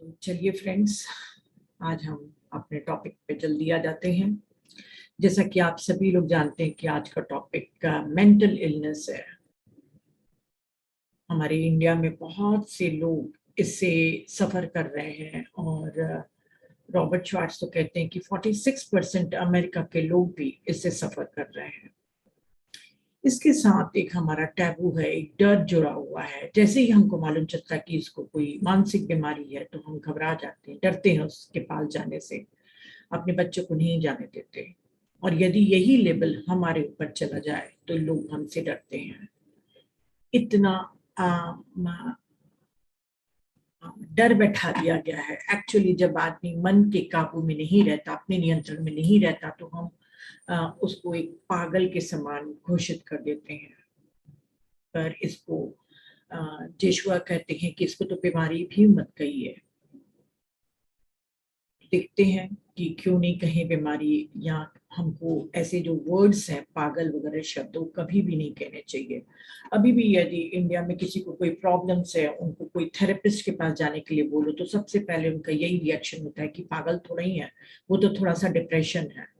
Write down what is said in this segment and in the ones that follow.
तो चलिए फ्रेंड्स, आज हम अपने टॉपिक पे जल्दी आ जाते हैं। जैसा कि आप सभी लोग जानते हैं कि आज का टॉपिक मेंटल इलनेस है। हमारे इंडिया में बहुत से लोग इससे सफ़र कर रहे हैं और रॉबर्ट श्वार्ट्ज तो कहते हैं कि 46% अमेरिका के लोग भी इससे सफ़र कर रहे हैं। इसके साथ एक हमारा टैबू है, एक डर जुड़ा हुआ है। जैसे ही हमको मालूम चलता है कि इसको कोई मानसिक बीमारी है तो हम घबरा जाते हैं, डरते हैं उसके पास जाने से, अपने बच्चों को नहीं जाने देते। और यदि यही लेबल हमारे ऊपर चला जाए तो लोग हमसे डरते हैं। इतना डर बैठा दिया गया है। एक्चुअली जब आदमी मन के काबू में नहीं रहता, अपने नियंत्रण में नहीं रहता, तो हम उसको एक पागल के समान घोषित कर देते हैं। पर इसको जेशुआ कहते हैं कि इसको तो बीमारी भी मत कहिए। देखते हैं कि क्यों नहीं कहें बीमारी, या हमको ऐसे जो वर्ड्स हैं पागल वगैरह शब्द, वो कभी भी नहीं कहने चाहिए। अभी भी यदि इंडिया में किसी को कोई प्रॉब्लम्स है, उनको कोई थेरेपिस्ट के पास जाने के लिए बोलो तो सबसे पहले उनका यही रिएक्शन होता है कि पागल थोड़ा ही है, वो तो थोड़ा सा डिप्रेशन है।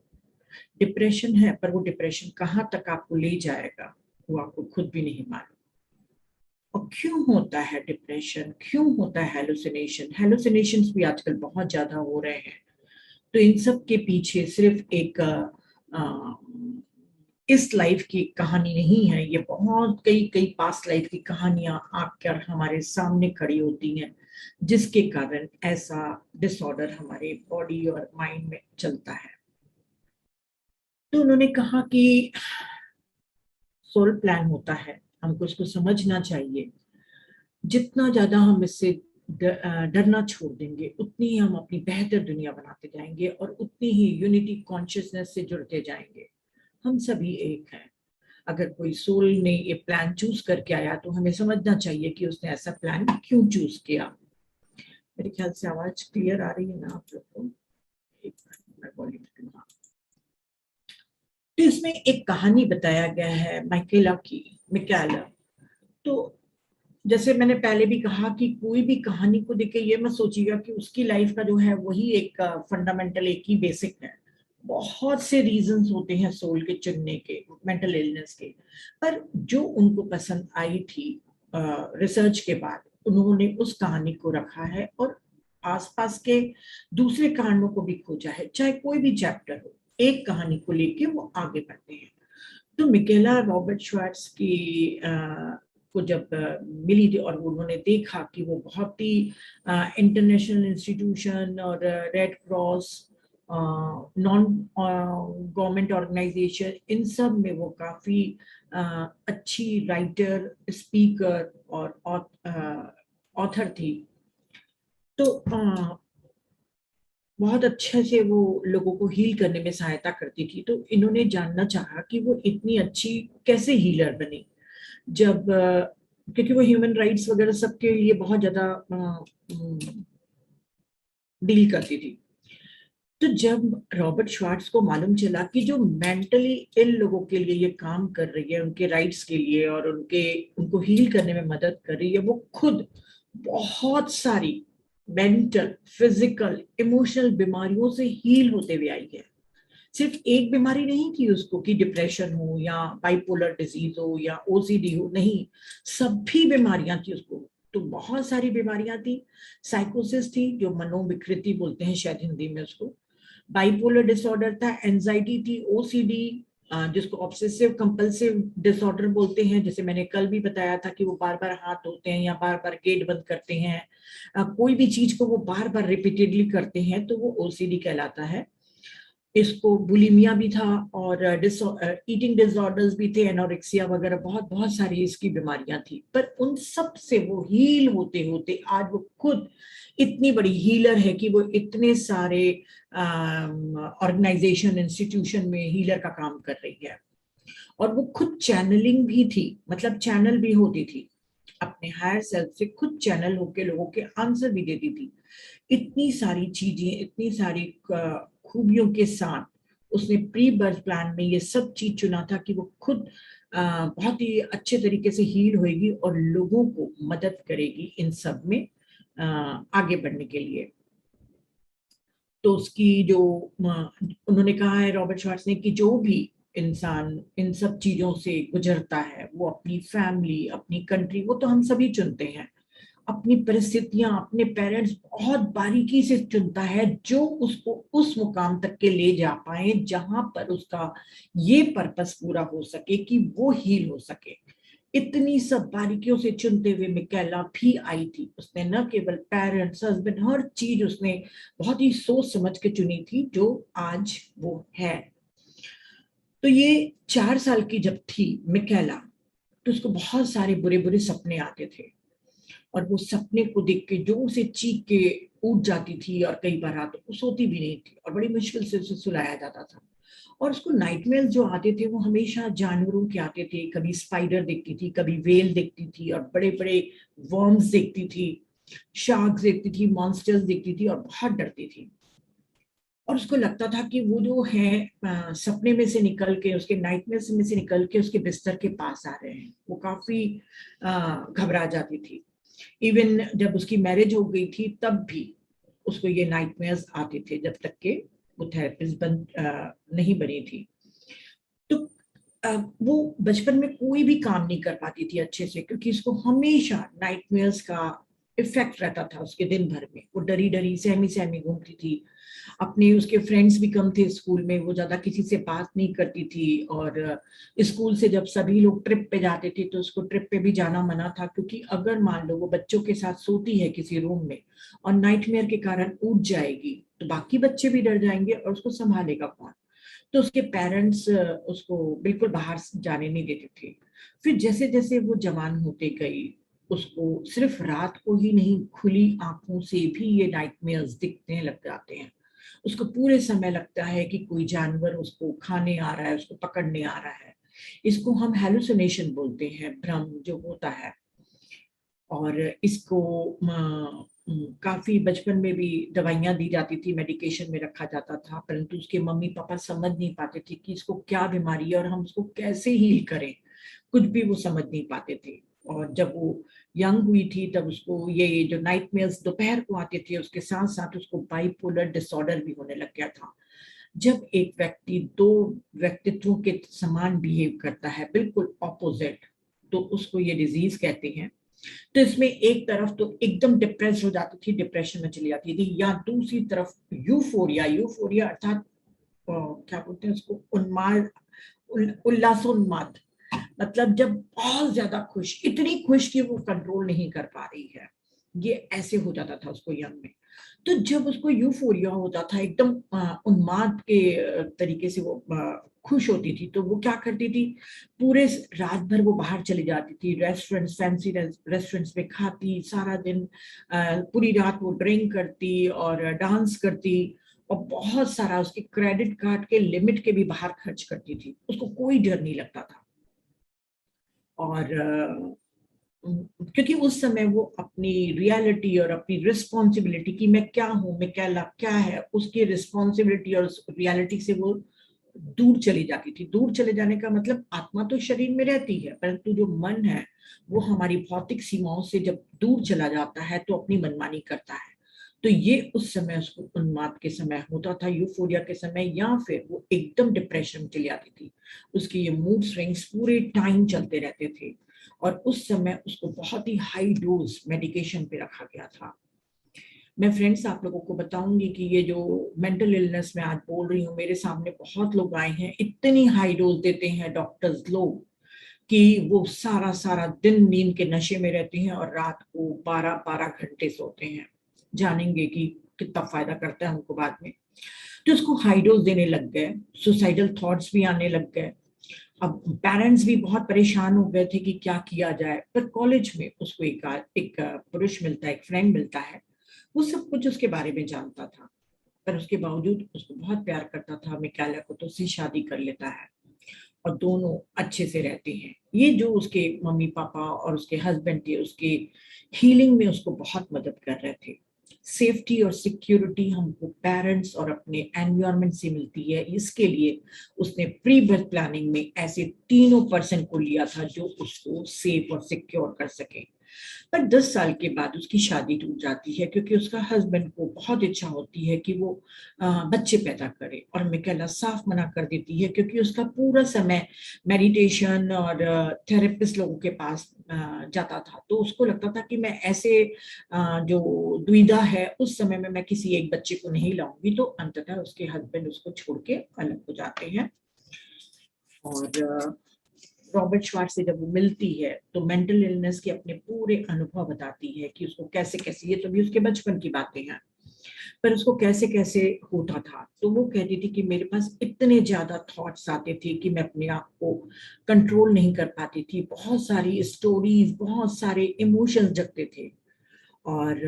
डिप्रेशन है, पर वो डिप्रेशन कहाँ तक आपको ले जाएगा वो आपको खुद भी नहीं मालूम। और क्यों होता है डिप्रेशन, क्यों होता है हेलुसिनेशंस भी आजकल बहुत ज्यादा हो रहे हैं। तो इन सब के पीछे सिर्फ एक इस लाइफ की कहानी नहीं है, ये बहुत कई कई पास्ट लाइफ की कहानियां आकर हमारे सामने खड़ी होती हैं, जिसके कारण ऐसा डिसऑर्डर हमारे बॉडी और माइंड में चलता है। तो उन्होंने कहा कि सोल प्लान होता है, हमको इसको समझना चाहिए। जितना ज्यादा हम इससे डरना छोड़ देंगे, उतनी ही हम अपनी बेहतर दुनिया बनाते जाएंगे और उतनी ही यूनिटी कॉन्शियसनेस से जुड़ते जाएंगे। हम सभी एक हैं। अगर कोई सोल ने ये प्लान चूज करके आया तो हमें समझना चाहिए कि उसने ऐसा प्लान क्यों चूज किया। मेरे ख्याल से आवाज क्लियर आ रही है ना आप लोग को? तो इसमें एक कहानी बताया गया है मिकेला। तो जैसे मैंने पहले भी कहा कि कोई भी कहानी को देख के ये मत सोचिएगा कि उसकी लाइफ का जो है वही एक फंडामेंटल, एक ही बेसिक है। बहुत से रीजंस होते हैं सोल के चुनने के, मेंटल इलनेस के। पर जो उनको पसंद आई थी रिसर्च के बाद, उन्होंने उस कहानी को रखा है और आसपास के दूसरे कहानियों को भी खोजा है। चाहे कोई भी चैप्टर हो, एक कहानी को लेके वो आगे बढ़ते हैं। तो मिकेला रॉबर्ट श्वार्ट्ज की को जब मिली थी और उन्होंने देखा कि वो बहुत ही इंटरनेशनल इंस्टीट्यूशन और Red Cross, non government organisation, इन सब में वो काफी अच्छी राइटर, स्पीकर और ऑथर थी। तो बहुत अच्छे से वो लोगों को हील करने में सहायता करती थी। तो इन्होंने जानना चाहा कि वो इतनी अच्छी कैसे हीलर बनी। जब क्योंकि वो ह्यूमन राइट्स वगैरह सबके लिए बहुत ज्यादा डील करती थी। तो जब रॉबर्ट श्वार्ट्ज को मालूम चला कि जो मेंटली इल लोगों के लिए ये काम कर रही है, उनके राइट्स के लिए और उनको हील करने में मदद कर रही है, वो खुद बहुत सारी मेंटल, फिजिकल, इमोशनल बीमारियों से हील होते हुए आई है। सिर्फ एक बीमारी नहीं थी उसको कि डिप्रेशन हो या बाइपोलर डिजीज हो या ओसीडी हो, नहीं, सभी बीमारियां थी उसको। तो बहुत सारी बीमारियां थी। साइकोसिस थी, जो मनोविकृति बोलते हैं शायद हिंदी में उसको। बाइपोलर डिसऑर्डर था, एंजाइटी थी, ओसीडी जिसको ऑब्सेसिव कंपल्सिव डिसऑर्डर बोलते हैं, जैसे मैंने कल भी बताया था कि वो बार बार हाथ धोते हैं या बार बार गेट बंद करते हैं, कोई भी चीज को वो बार बार रिपीटेडली करते हैं, तो वो ओसीडी कहलाता है। इसको बुलिमिया भी था और ईटिंग डिसऑर्डर्स भी थे, एनोरेक्सिया वगैरह, बहुत बहुत सारी इसकी बीमारियां थी। पर उन सब से वो हील होते होते आज वो खुद इतनी बड़ी हीलर है कि वो इतने सारे ऑर्गेनाइजेशन, इंस्टीट्यूशन में हीलर का काम कर रही है। और वो खुद चैनलिंग भी थी, मतलब चैनल भी होती थी, अपने हायर सेल्फ से खुद चैनल होके लोगों के आंसर भी देती थी। इतनी सारी चीजें, इतनी सारी खूबियों के साथ उसने प्री बर्थ प्लान में ये सब चीज चुना था कि वो खुद बहुत ही अच्छे तरीके से हील होएगी और लोगों को मदद करेगी इन सब में। आगे बढ़ने के लिए। तो उसकी जो उन्होंने कहा है रॉबर्ट श्वार्ट्ज ने कि जो भी इंसान इन सब चीजों से गुजरता है, वो अपनी फैमिली, अपनी कंट्री, वो तो हम सभी चुनते हैं, अपनी परिस्थितियां, अपने पेरेंट्स बहुत बारीकी से चुनता है जो उसको उस मुकाम तक के ले जा पाए जहां पर उसका ये पर्पस पूरा हो सके कि वो हील हो सके। इतनी सब बारीकियों से चुनते हुए मिकेला भी आई थी। उसने न केवल पेरेंट्स, हस्बैंड, हर चीज उसने बहुत ही सोच समझ के चुनी थी जो आज वो है। तो ये 4 साल की जब थी मिकेला, तो उसको बहुत सारे बुरे बुरे सपने आते थे, और वो सपने को देख के जोर से चीख के उठ जाती थी, और कई बार रात को सोती भी नहीं थी और बड़ी मुश्किल से उसे सुलाया जाता था। और उसको नाइटमेयर जो आते थे वो हमेशा जानवरों के आते थे, कभी स्पाइडर देखती थी, कभी वेल देखती थी, और बड़े बड़े वर्म्स देखती थी, शार्क्स देखती थी, मॉन्स्टर्स देखती थी, और बहुत डरती थी। और उसको लगता था कि वो जो है सपने में से निकल के, उसके नाइटमेयर में से निकल के उसके बिस्तर के पास आ रहे हैं। वो काफी घबरा जाती थी। इवन जब उसकी मैरिज हो गई थी तब भी उसको ये नाइटमेयर्स आते थे, जब तक के वो थेरेपिस्ट नहीं बनी थी। तो वो बचपन में कोई भी काम नहीं कर पाती थी अच्छे से, क्योंकि उसको हमेशा नाइटमेयर्स का इफेक्ट रहता था उसके दिन भर में। वो डरी डरी सहमी सहमी घूमती थी। अपने उसके फ्रेंड्स भी कम थे स्कूल में, वो ज्यादा किसी से बात नहीं करती थी। और स्कूल से जब सभी लोग ट्रिप पे जाते थे तो उसको ट्रिप पे भी जाना मना था, क्योंकि अगर मान लो वो बच्चों के साथ सोती है किसी रूम में और नाइटमेयर के कारण उठ जाएगी, तो बाकी बच्चे भी डर जाएंगे और उसको संभालेगा कौन। तो उसके पेरेंट्स उसको बिल्कुल बाहर जाने नहीं देते थे। फिर जैसे जैसे वो जवान होते गई, उसको सिर्फ रात को ही नहीं, खुली आंखों से भी ये नाइटमेयर्स दिखने लग जाते हैं। उसको पूरे समय लगता है कि कोई जानवर उसको खाने आ रहा है, उसको पकड़ने आ रहा है। इसको हम हेलुसिनेशन बोलते हैं, भ्रम जो होता है। और इसको काफी बचपन में भी दवाइयां दी जाती थी, मेडिकेशन में रखा जाता था, परंतु उसके मम्मी पापा समझ नहीं पाते थे कि इसको क्या बीमारी है और हम उसको कैसे हील करें। कुछ भी वो समझ नहीं पाते थे। और जब वो यंग हुई थी तब उसको ये जो नाइटमेयर्स दोपहर को आते थे, उसके साथ साथ उसको बाइपोलर डिसऑर्डर भी होने लग गया था। जब एक व्यक्ति दो व्यक्तित्वों के समान बिहेव करता है, बिल्कुल ऑपोजिट, तो उसको ये डिजीज कहते हैं। तो इसमें एक तरफ तो एकदम डिप्रेस हो जाती थी, डिप्रेशन में चली जाती थी, या दूसरी तरफ यूफोरिया, यूफोरिया अर्थात क्या बोलते हैं उसको, उन्माद, उल्लासोन्माद। मतलब जब बहुत ज्यादा खुश, इतनी खुश कि वो कंट्रोल नहीं कर पा रही है, ये ऐसे हो जाता था उसको यंग में। तो जब उसको यूफोरिया होता था, एकदम उन्माद के तरीके से वो खुश होती थी, तो वो क्या करती थी, पूरे रात भर वो बाहर चली जाती थी, रेस्टोरेंट्स, फैंसी रेस्टोरेंट्स में खाती सारा दिन, पूरी रात वो ड्रिंक करती और डांस करती, और बहुत सारा उसके क्रेडिट कार्ड के लिमिट के भी बाहर खर्च करती थी। उसको कोई डर नहीं लगता था। और क्योंकि उस समय वो अपनी रियलिटी और अपनी रिस्पॉन्सिबिलिटी कि मैं क्या हूं, मैं क्या है, उसकी रिस्पॉन्सिबिलिटी और उस रियलिटी से वो दूर चली जाती थी। दूर चले जाने का मतलब आत्मा तो शरीर में रहती है, परंतु जो मन है वो हमारी भौतिक सीमाओं से जब दूर चला जाता है तो अपनी मनमानी करता है। तो ये उस समय उसको उन्माद के समय होता था, यूफोरिया के समय, या फिर वो एकदम डिप्रेशन में चली जाती थी। उसके ये मूड स्विंग्स पूरे टाइम चलते रहते थे, और उस समय उसको बहुत ही हाई डोज मेडिकेशन पे रखा गया था। मैं फ्रेंड्स आप लोगों को बताऊंगी कि ये जो मेंटल इलनेस मैं आज बोल रही हूँ, मेरे सामने बहुत लोग आए हैं, इतनी हाई डोज देते हैं डॉक्टर्स लोग कि वो सारा सारा दिन नींद के नशे में रहते हैं और रात को 12-12 घंटे सोते हैं। जानेंगे कि कितना फायदा करता है उनको बाद में। तो उसको हाई डोज देने लग गए, सुसाइडल थॉट्स भी आने लग गए। अब पेरेंट्स भी बहुत परेशान हो गए थे कि क्या किया जाए। पर कॉलेज में उसको एक पुरुष मिलता है, एक फ्रेंड मिलता है, वो सब कुछ उसके बारे में जानता था, पर उसके बावजूद उसको बहुत प्यार करता था मिकाला को, तो उससे शादी कर लेता है और दोनों अच्छे से रहते हैं। ये जो उसके मम्मी पापा और उसके हस्बैंड थे, उसके हीलिंग में उसको बहुत मदद कर रहे थे। सेफ्टी और सिक्योरिटी हमको पेरेंट्स और अपने एनवायरनमेंट से मिलती है, इसके लिए उसने प्री बर्थ प्लानिंग में ऐसे तीनों पर्सन को लिया था जो उसको सेफ और सिक्योर कर सके। पर 10 साल के बाद उसकी शादी टूट जाती है क्योंकि उसका हस्बैंड को बहुत इच्छा होती है कि वो बच्चे पैदा करे, और मिकेला साफ मना कर देती है क्योंकि उसका पूरा समय मेडिटेशन और थेरेपिस्ट लोगों के पास जाता था। तो उसको लगता था कि मैं ऐसे जो दुविधा है उस समय में मैं किसी एक बच्चे को नहीं लाऊंगी। तो अंततः उसके हस्बैंड उसको छोड़ के अलग हो जाते हैं। और रॉबर्ट श्वार्ट्ज से जब वो मिलती है तो मेंटल इलनेस के अपने पूरे अनुभव बताती है कि उसको कैसे कैसे, ये तो भी उसके बचपन की बातें हैं, पर उसको कैसे कैसे होता था। तो वो कहती थी कि मेरे पास इतने ज्यादा थॉट्स आते थे कि मैं अपने आप को कंट्रोल नहीं कर पाती थी, बहुत सारी स्टोरीज, बहुत सारे इमोशंस जगते थे। और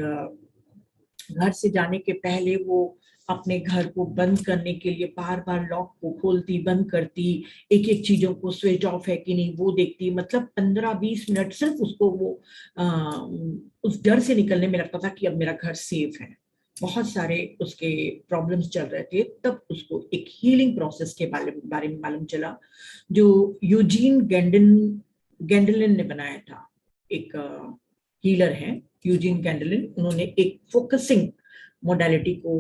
घर से जाने के पहले वो अपने घर को बंद करने के लिए बार बार लॉक को खोलती बंद करती, एक एक चीजों को स्विच ऑफ है कि नहीं वो देखती। मतलब 15-20 मिनट सिर्फ उसको वो उस डर से निकलने में लगता था कि अब मेरा घर सेफ है। बहुत सारे उसके प्रॉब्लम्स चल रहे थे, तब उसको एक हीलिंग प्रोसेस के बारे में मालूम चला जो यूजीन गैंडलिन ने बनाया था। एक हीलर है यूजीन गैंडलिन, उन्होंने एक फोकसिंग मोडालिटी को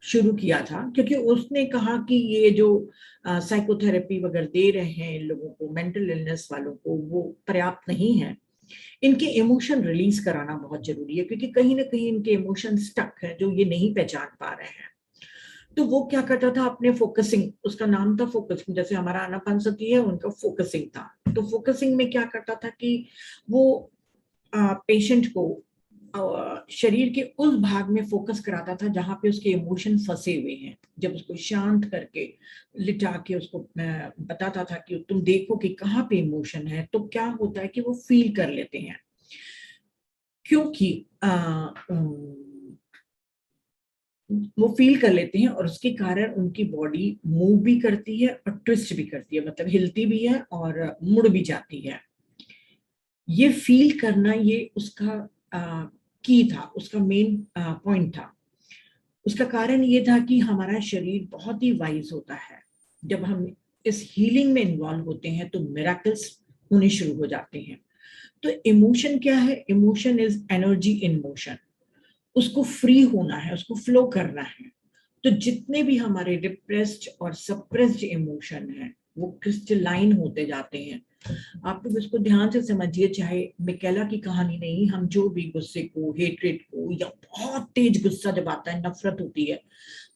शुरू किया था क्योंकि उसने कहा कि ये जो साइकोथेरेपी वगैरह दे रहे हैं लोगों को, मेंटल इलनेस वालों को, वो पर्याप्त नहीं है। इनके इमोशन रिलीज कराना बहुत जरूरी है क्योंकि कहीं ना कहीं इनके इमोशन स्टक है जो ये नहीं पहचान पा रहे हैं। तो वो क्या करता था, अपने फोकसिंग, उसका नाम था फोकसिंग, जैसे हमारा आनापानसती है उनका फोकसिंग था। तो फोकसिंग में क्या करता था कि वो पेशेंट को शरीर के उस भाग में फोकस कराता था जहां पे उसके इमोशन फंसे हुए हैं। जब उसको शांत करके लिटा के उसको बताता था कि तुम देखो कि कहाँ पे इमोशन है, तो क्या होता है कि वो फील कर लेते हैं। क्योंकि वो फील कर लेते हैं और उसके कारण उनकी बॉडी मूव भी करती है और ट्विस्ट भी करती है, मतलब हिलती भी है और मुड़ भी जाती है। ये फील करना ये उसका की था, उसका मेन पॉइंट था। उसका कारण ये था कि हमारा शरीर बहुत ही वाइज होता है। जब हम इस हीलिंग में इन्वॉल्व होते हैं तो मिराकल्स होने शुरू हो जाते हैं। तो इमोशन क्या है? Emotion is energy in motion. उसको फ्री होना है, उसको फ्लो करना है। तो जितने भी हमारे रिप्रेस्ड और सप्रेस्ड इमोशन हैं वो क्रिस्टलाइन होते जाते हैं। आप लोग इसको ध्यान से समझिए, चाहे मिकेला की कहानी नहीं, हम जो भी गुस्से को, हेट्रेड को, या बहुत तेज गुस्सा जब आता है, नफरत होती है,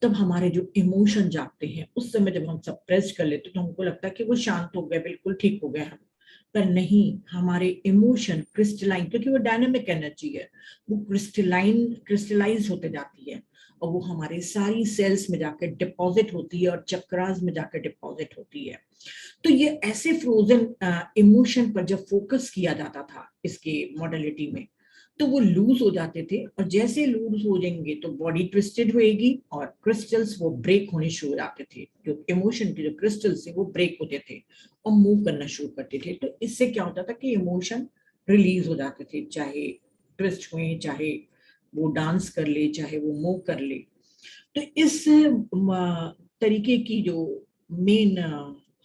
तब हमारे जो इमोशन जागते हैं उस समय जब हम सप्रेस कर लेते तो हमको लगता है कि वो शांत हो गए, बिल्कुल ठीक हो गए हम। पर नहीं, हमारे इमोशन क्रिस्टलाइन, क्योंकि वो डायनेमिक एनर्जी है, वो क्रिस्टलाइज होते जाती है और वो हमारे सारी सेल्स में जाकर डिपॉजिट होती है और चक्रास में जाकर डिपॉजिट होती है। तो ये ऐसे फ्रोजन इमोशन पर जब फोकस किया जाता था इसके मॉडलिटी में, तो वो लूज हो जाते थे, और जैसे लूज हो जाएंगे तो बॉडी ट्विस्टेड होएगी और क्रिस्टल्स वो ब्रेक होने शुरू हो जाते थे। जो इमोशन के जो क्रिस्टल्स थे वो ब्रेक होते थे और मूव करना शुरू करते थे। तो इससे क्या होता था कि इमोशन रिलीज हो जाते थे, चाहे ट्विस्ट हुए, चाहे वो डांस कर ले, चाहे वो मूव कर ले। तो इस तरीके की जो मेन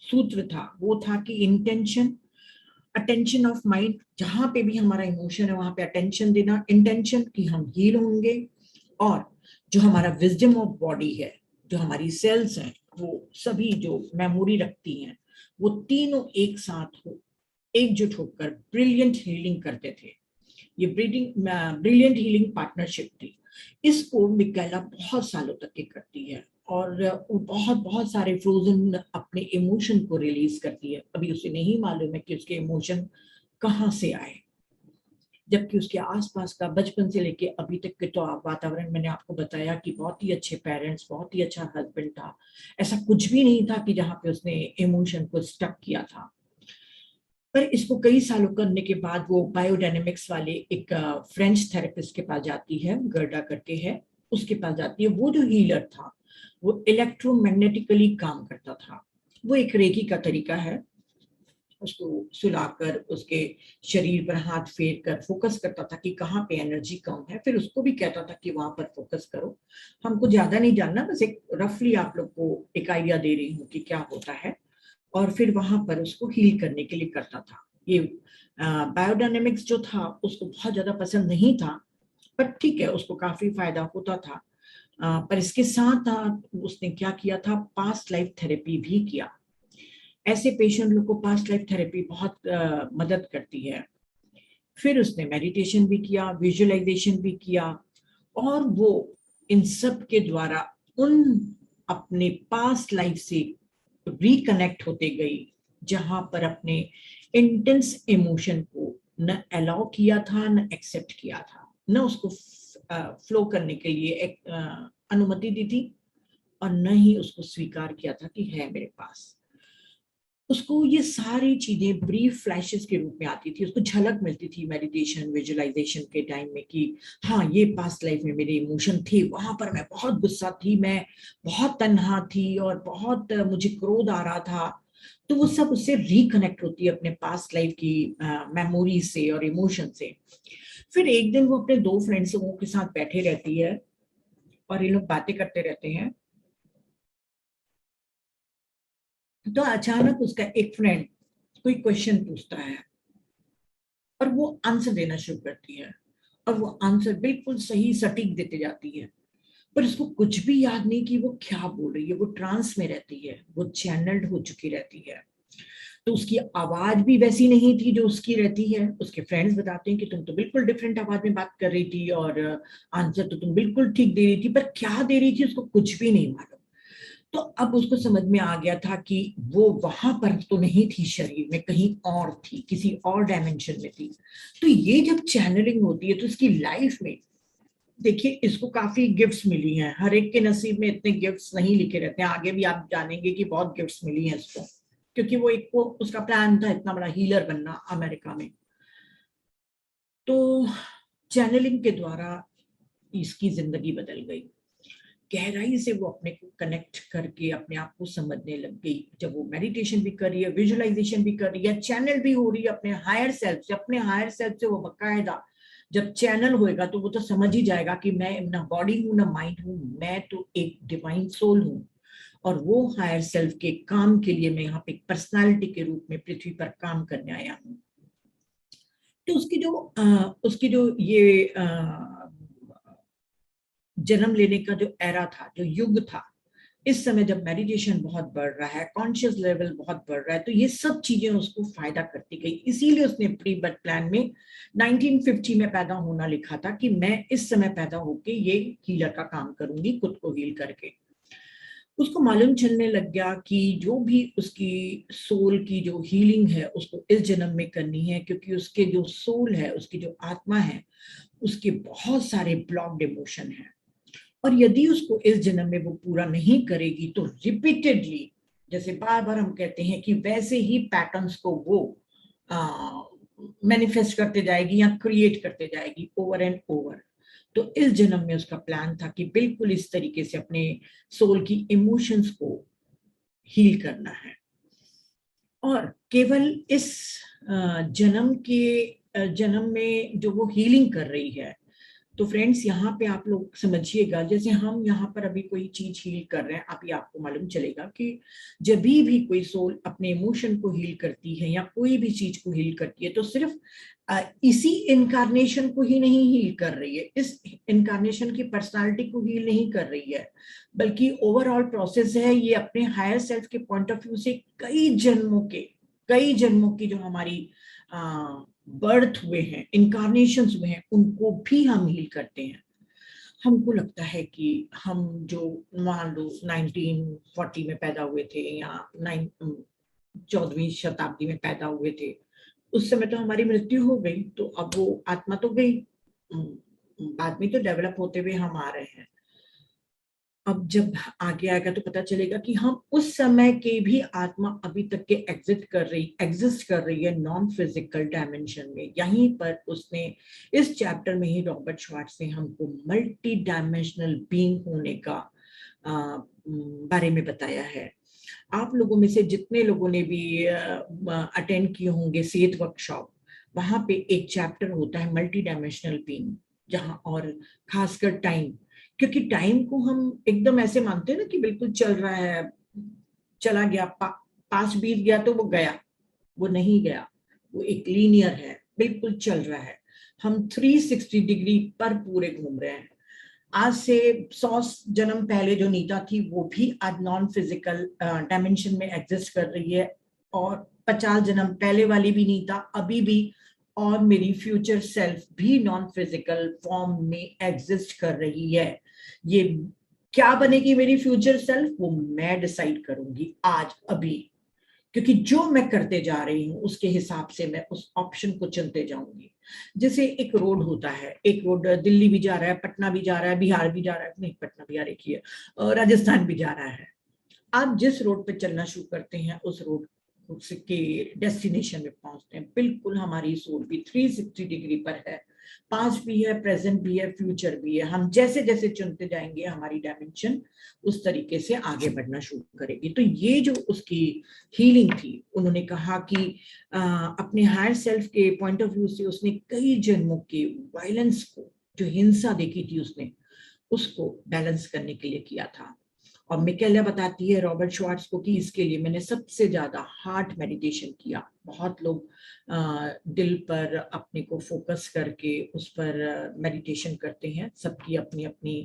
सूत्र था वो था कि इंटेंशन, अटेंशन ऑफ माइंड, जहां पे भी हमारा इमोशन है वहां पे अटेंशन देना, इंटेंशन कि हम हील होंगे, और जो हमारा विजडम ऑफ बॉडी है, जो हमारी सेल्स हैं, वो सभी जो मेमोरी रखती हैं, वो तीनों एक साथ हो, एकजुट होकर ब्रिलियंट हीलिंग करते थे। ये ब्रिलियंट हीलिंग पार्टनरशिप थी। इसको मिकाela बहुत सालों तक ये करती है और वो बहुत बहुत सारे फ्रोजन अपने इमोशन को रिलीज करती है। अभी उसे नहीं मालूम है कि उसके इमोशन कहाँ से आए, जबकि उसके आसपास का बचपन से लेके अभी तक के तो वातावरण, मैंने आपको बताया कि बहुत ही अच्छे पेरेंट्स, बहुत ही अच्छा हस्बैंड था, ऐसा कुछ भी नहीं था कि जहाँ पे उसने इमोशन को स्टक किया था। पर इसको कई सालों करने के बाद वो बायोडायनेमिक्स वाले एक फ्रेंच थेरेपिस्ट के पास जाती है, गर्डा करके है, उसके पास जाती है। वो जो हीलर था वो इलेक्ट्रोमैग्नेटिकली काम करता था। वो एक रेकी का तरीका है, उसको सुलाकर उसके शरीर पर हाथ फेर कर फोकस करता था कि कहाँ पे एनर्जी कम है, फिर उसको भी कहता था कि वहां पर फोकस करो। हमको ज्यादा नहीं जानना, बस एक रफली आप लोग को एक आइडिया दे रही हूँ कि क्या होता है। और फिर वहां पर उसको हील करने के लिए करता था। ये बायोडायनेमिक्स जो था उसको बहुत ज्यादा पसंद नहीं था, पर ठीक है उसको काफी फायदा होता था। पर इसके साथ साथ उसने क्या किया था, पास्ट लाइफ थेरेपी भी किया। ऐसे पेशेंट लोग को पास्ट लाइफ थेरेपी बहुत मदद करती है। फिर उसने मेडिटेशन भी किया, विजुअलाइजेशन भी किया, और वो इन सब के द्वारा उन अपने पास्ट लाइफ से रिकनेक्ट होते गई, जहां पर अपने इंटेंस इमोशन को न अलाउ किया था, न एक्सेप्ट किया था, न उसको फ्लो करने के लिए एक अनुमति दी थी, और न ही उसको स्वीकार किया था कि है मेरे पास। उसको ये सारी चीजें ब्रीफ फ्लैशेस के रूप में आती थी, उसको झलक मिलती थी मेडिटेशन विजुअलाइजेशन के टाइम में कि हाँ ये पास्ट लाइफ में मेरे इमोशन थे, वहां पर मैं बहुत गुस्सा थी, मैं बहुत तन्हा थी, और बहुत मुझे क्रोध आ रहा था। तो वो सब उससे रिकनेक्ट होती है अपने पास्ट लाइफ की मेमोरी से और इमोशन से। फिर एक दिन वो अपने दो फ्रेंड्स लोगों के साथ बैठे रहती है, और ये लोग बातें करते रहते हैं। तो अचानक उसका एक फ्रेंड कोई क्वेश्चन पूछता है, और वो आंसर देना शुरू करती है, और वो आंसर बिल्कुल सही सटीक देते जाती है, पर उसको कुछ भी याद नहीं कि वो क्या बोल रही है। वो ट्रांस में रहती है, वो चैनल्ड हो चुकी रहती है। तो उसकी आवाज भी वैसी नहीं थी जो उसकी रहती है। उसके फ्रेंड्स बताते हैं कि तुम तो बिल्कुल डिफरेंट आवाज में बात कर रही थी, और आंसर तो तुम बिल्कुल ठीक दे रही थी, पर क्या दे रही थी उसको कुछ भी नहीं मालूम। तो अब उसको समझ में आ गया था कि वो वहां पर तो नहीं थी, शरीर में कहीं और थी, किसी और डायमेंशन में थी। तो ये जब चैनलिंग होती है तो इसकी लाइफ में, देखिए इसको काफी गिफ्ट्स मिली हैं, हर एक के नसीब में इतने गिफ्ट्स नहीं लिखे रहते हैं। आगे भी आप जानेंगे कि बहुत गिफ्ट्स मिली हैं इसको, क्योंकि वो एक, वो उसका प्लान था इतना बड़ा हीलर बनना अमेरिका में। तो चैनलिंग के द्वारा इसकी जिंदगी बदल गई। गहराई से वो अपने को कनेक्ट करके अपने आप को समझने लग गई। जब वो मेडिटेशन भी कर रही है, विजुअलाइजेशन भी कर रही है, चैनल भी हो रही है अपने हायर सेल्फ से, अपने हायर सेल्फ से वो बकायदा जब चैनल होएगा तो वो तो समझ ही जाएगा कि मैं ना बॉडी हूं ना माइंड हूं, मैं तो एक डिवाइन सोल हूं, और वो हायर सेल्फ के काम के लिए मैं यहाँ पे एक पर्सनालिटी के रूप में पृथ्वी पर काम करने आया हूँ। तो उसकी जो ये जन्म लेने का जो एरा था, जो युग था, इस समय जब मेडिटेशन बहुत बढ़ रहा है, कॉन्शियस लेवल बहुत बढ़ रहा है, तो ये सब चीजें उसको फायदा करती गई। इसीलिए उसने प्री बर्थ प्लान में 1950 में पैदा होना लिखा था कि मैं इस समय पैदा होके ये हीलर का काम करूंगी, खुद को हील करके। उसको मालूम चलने लग गया कि जो भी उसकी सोल की जो हीलिंग है उसको इस जन्म में करनी है, क्योंकि उसके जो सोल है, उसकी जो आत्मा है, उसके बहुत सारे ब्लॉक्ड इमोशन है। और यदि उसको इस जन्म में वो पूरा नहीं करेगी तो रिपीटेडली, जैसे बार बार हम कहते हैं कि वैसे ही पैटर्न्स को वो मैनिफेस्ट करते जाएगी या क्रिएट करते जाएगी ओवर एंड ओवर। तो इस जन्म में उसका प्लान था कि बिल्कुल इस तरीके से अपने सोल की इमोशंस को हील करना है। और केवल इस जन्म में जो वो हीलिंग कर रही है, तो फ्रेंड्स यहाँ पे आप लोग समझिएगा, जैसे हम यहाँ पर अभी कोई चीज हील कर रहे हैं, अभी आपको मालूम चलेगा कि जब भी कोई सोल अपने इमोशन को हील करती है या कोई भी चीज को हील करती है, तो सिर्फ इसी इनकारनेशन को ही नहीं हील कर रही है, इस इनकारनेशन की पर्सनालिटी को हील नहीं कर रही है, बल्कि ओवरऑल प्रोसेस है। ये अपने हायर सेल्फ के पॉइंट ऑफ व्यू से कई जन्मों की जो हमारी बर्थ हुए हैं, इनकारनेशन हुए हैं, उनको भी हम हील करते हैं। हमको लगता है कि हम जो मान लो 1940 में पैदा हुए थे, या 14वीं शताब्दी में पैदा हुए थे, उस समय तो हमारी मृत्यु हो गई, तो अब वो आत्मा तो गई। बाद में तो डेवलप होते हुए हम आ रहे हैं। अब जब आगे आएगा तो पता चलेगा कि हम उस समय के भी आत्मा अभी तक के एग्जिस्ट कर रही है नॉन फिजिकल डायमेंशन में। यहीं पर उसने इस चैप्टर में ही रॉबर्ट श्वार्ट्ज ने हमको मल्टी डायमेंशनल बीइंग होने का बारे में बताया है। आप लोगों में से जितने लोगों ने भी अटेंड किए होंगे सेठ वर्कशॉप, वहां पे एक चैप्टर होता है मल्टी डायमेंशनल बीइंग, जहां और खासकर टाइम, क्योंकि टाइम को हम एकदम ऐसे मानते हैं ना कि बिल्कुल चल रहा है, चला गया, पास बीत गया तो वो गया, वो नहीं गया। वो एक लीनियर है, बिल्कुल चल रहा है। हम 360 डिग्री पर पूरे घूम रहे हैं। आज से 100 जन्म पहले जो नीता थी वो भी आज नॉन फिजिकल डायमेंशन में एग्जिस्ट कर रही है, और 50 जन्म पहले वाली भी नीता अभी भी, और मेरी फ्यूचर सेल्फ भी नॉन फिजिकल फॉर्म में एग्जिस्ट कर रही है। ये क्या बनेगी मेरी फ्यूचर सेल्फ, वो मैं डिसाइड करूंगी आज अभी, क्योंकि जो मैं करते जा रही हूँ उसके हिसाब से मैं उस ऑप्शन को चुनते जाऊंगी। जैसे एक रोड होता है, एक रोड दिल्ली भी जा रहा है, पटना भी जा रहा है, बिहार भी जा रहा है, नहीं पटना बिहार एक ही है, और राजस्थान भी जा रहा है। आप जिस रोड पे चलना शुरू करते हैं उस रोड के डेस्टिनेशन में पहुंचते हैं। बिल्कुल हमारी सोल भी 360 डिग्री पर है, पास्ट भी है, प्रेजेंट भी है, फ्यूचर भी है। हम जैसे जैसे चुनते जाएंगे हमारी डायमेंशन उस तरीके से आगे बढ़ना शुरू करेगी। तो ये जो उसकी हीलिंग थी, उन्होंने कहा कि अपने हायर सेल्फ के पॉइंट ऑफ व्यू से उसने कई जन्मों के वायलेंस को, जो हिंसा देखी थी उसने, उसको बैलेंस करने के लिए किया था। और मिकेला बताती है रॉबर्ट श्वार्ट्ज को कि इसके लिए मैंने सबसे ज्यादा हार्ट मेडिटेशन किया। बहुत लोग दिल पर अपने को फोकस करके उस पर मेडिटेशन करते हैं, सबकी अपनी अपनी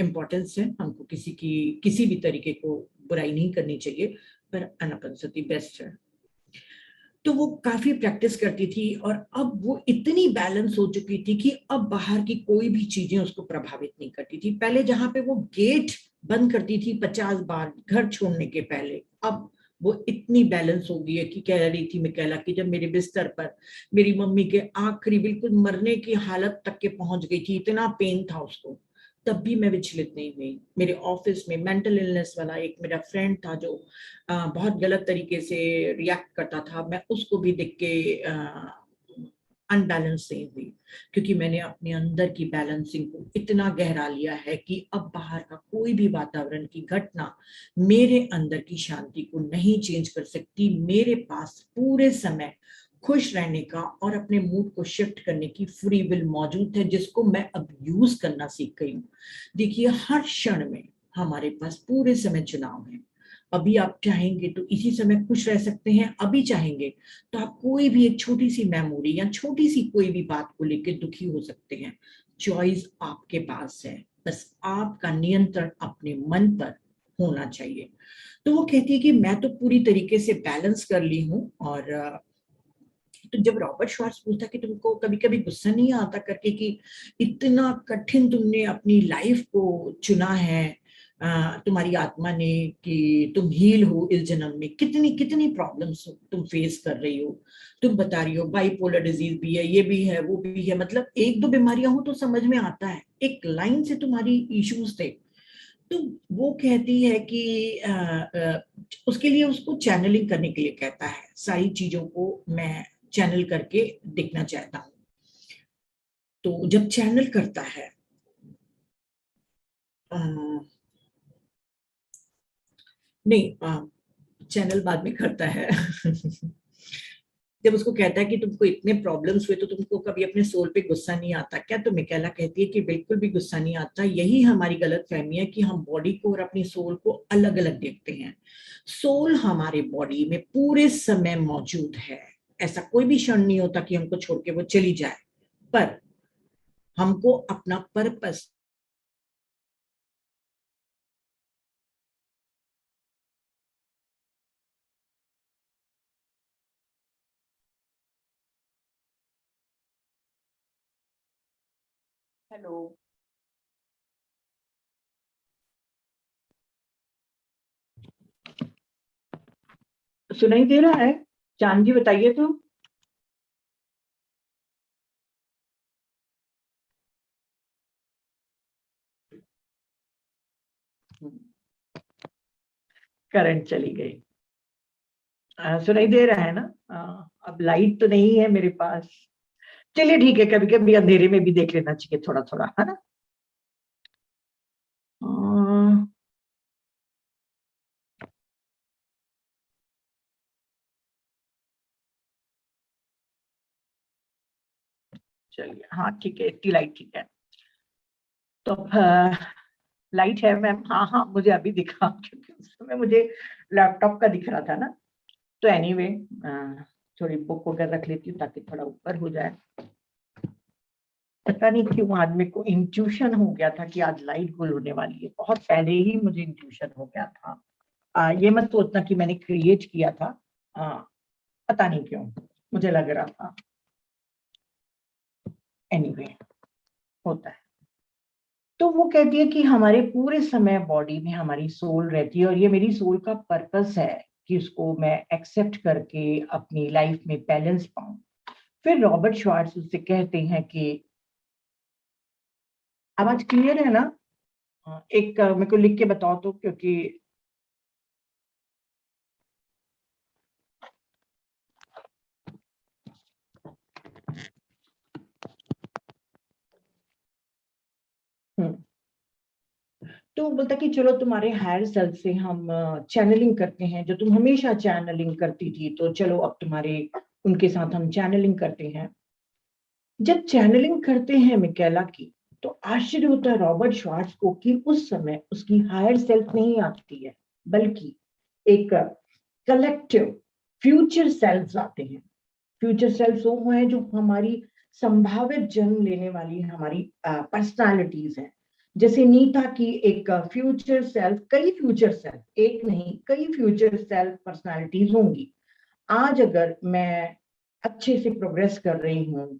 इम्पोर्टेंस है, हमको किसी की किसी भी तरीके को बुराई नहीं करनी चाहिए, पर अनापनसती बेस्ट है। तो वो काफी प्रैक्टिस करती थी, और अब वो इतनी बैलेंस हो चुकी थी कि अब बाहर की कोई भी चीजें उसको प्रभावित नहीं करती थी। पहले जहां पे वो गेट बंद करती थी 50 बार घर छोड़ने के पहले, अब वो इतनी बैलेंस हो गई है कि कह रही थी मिकेला कि जब मेरे बिस्तर पर मेरी मम्मी के आखिरी बिल्कुल मरने की हालत तक के पहुंच गई थी, इतना पेन था उसको, तब भी मैं विचलित नहीं हुई। मेरे ऑफिस में मेंटल इलनेस वाला एक मेरा फ्रेंड था जो बहुत गलत तरीके से रिएक्ट करता था, मैं उसको भी देख के अनबैलेंस नहीं हुई, क्योंकि मैंने अपने अंदर की बैलेंसिंग को इतना गहरा लिया है कि अब बाहर का कोई भी वातावरण की घटना मेरे अंदर की शांति को नहीं चेंज कर सकती। मेरे पास पूरे समय खुश रहने का और अपने मूड को शिफ्ट करने की फ्री विल मौजूद है, जिसको मैं अब यूज करना सीख गई हूँ। देखिए, हर क्षण में हमारे पास पूरे समय चुनाव है। अभी आप चाहेंगे तो इसी समय खुश रह सकते हैं, अभी चाहेंगे तो आप कोई भी एक छोटी सी मेमोरी या छोटी सी कोई भी बात को लेकर दुखी हो सकते हैं। चॉइस आपके पास है, बस आपका नियंत्रण अपने मन पर होना चाहिए। तो वो कहती है कि मैं तो पूरी तरीके से बैलेंस कर ली हूँ। और तो जब रॉबर्ट श्वार्ट्ज पूछता कि तुमको कभी कभी गुस्सा नहीं आता करके कि इतना कठिन तुमने अपनी लाइफ को चुना है, तुम्हारी आत्मा ने, कि तुम हील हो इस जन्म में, कितनी कितनी प्रॉब्लम्स तुम फेस कर रही हो। तुम बता रही हो बाइपोलर डिजीज भी है, ये भी है, वो भी है, मतलब एक दो बीमारियां हो तो समझ में आता है, एक लाइन से तुम्हारी इश्यूज थे। तो वो कहती है कि उसके लिए उसको चैनलिंग करने के लिए कहता है, सारी चीजों को मैं चैनल करके देखना चाहता हूँ। तो जब चैनल करता है, नहीं, चैनल बाद में करता है जब उसको कहता है कि तुमको इतने प्रॉब्लम्स हुए तो तुमको कभी अपने सोल पे गुस्सा नहीं आता क्या, तो मिकेला कहती है कि बिल्कुल भी गुस्सा नहीं आता। यही हमारी गलत फहमी है कि हम बॉडी को और अपनी सोल को अलग अलग देखते हैं। सोल हमारे बॉडी में पूरे समय मौजूद है, ऐसा कोई भी क्षण नहीं होता कि हमको छोड़ के वो चली जाए, पर हमको अपना पर्पस। हेलो, सुनाई दे रहा है? जानवी बताइए तो। करंट चली गई। सुनाई दे रहा है ना? अब लाइट तो नहीं है मेरे पास। चलिए ठीक है, कभी कभी अंधेरे में भी देख लेना चाहिए थोड़ा थोड़ा, है ना? अ, चलिए, हाँ ठीक है, इतनी लाइट ठीक है। तो लाइट है मैम, हाँ हाँ मुझे अभी दिखा क्योंकि उस समय मुझे लैपटॉप का दिख रहा था ना। तो एनीवे, थोड़ी बुक वगैरह रख लेती हूँ ताकि थोड़ा ऊपर हो जाए। पता नहीं क्यों आज मेरे को इंट्यूशन हो गया था कि आज लाइट गुल होने वाली है, बहुत पहले ही मुझे इंट्यूशन हो गया था। ये मत सोचना कि मैंने क्रिएट किया था, पता नहीं क्यों मुझे लग रहा था। एनीवे, होता है। तो वो कहती है कि हमारे पूरे समय बॉडी में हमारी सोल रहती है, और ये मेरी सोल का पर्पस है कि उसको मैं एक्सेप्ट करके अपनी लाइफ में बैलेंस पाऊं। फिर रॉबर्ट श्वार्ट्ज उससे कहते हैं कि आवाज क्लियर है ना? एक मेरे को लिख के बताओ तो, क्योंकि तो बोलता कि चलो तुम्हारे हायर सेल्फ से हम चैनलिंग करते हैं, जो तुम हमेशा चैनलिंग करती थी, तो चलो अब तुम्हारे उनके साथ हम चैनलिंग करते हैं। जब चैनलिंग करते हैं मिकेला की, तो आश्चर्य होता है रॉबर्ट श्वार्ट्ज को कि उस समय उसकी हायर सेल्फ नहीं आती है, बल्कि एक कलेक्टिव फ्यूचर सेल्फ आते हैं। फ्यूचर सेल्फ वो है जो हमारी संभावित जन्म लेने वाली हमारी पर्सनालिटीज हैं। जैसे नीता की एक फ्यूचर सेल्फ, कई फ्यूचर सेल्फ, एक नहीं कई फ्यूचर सेल्फ पर्सनालिटीज होंगी। आज अगर मैं अच्छे से प्रोग्रेस कर रही हूँ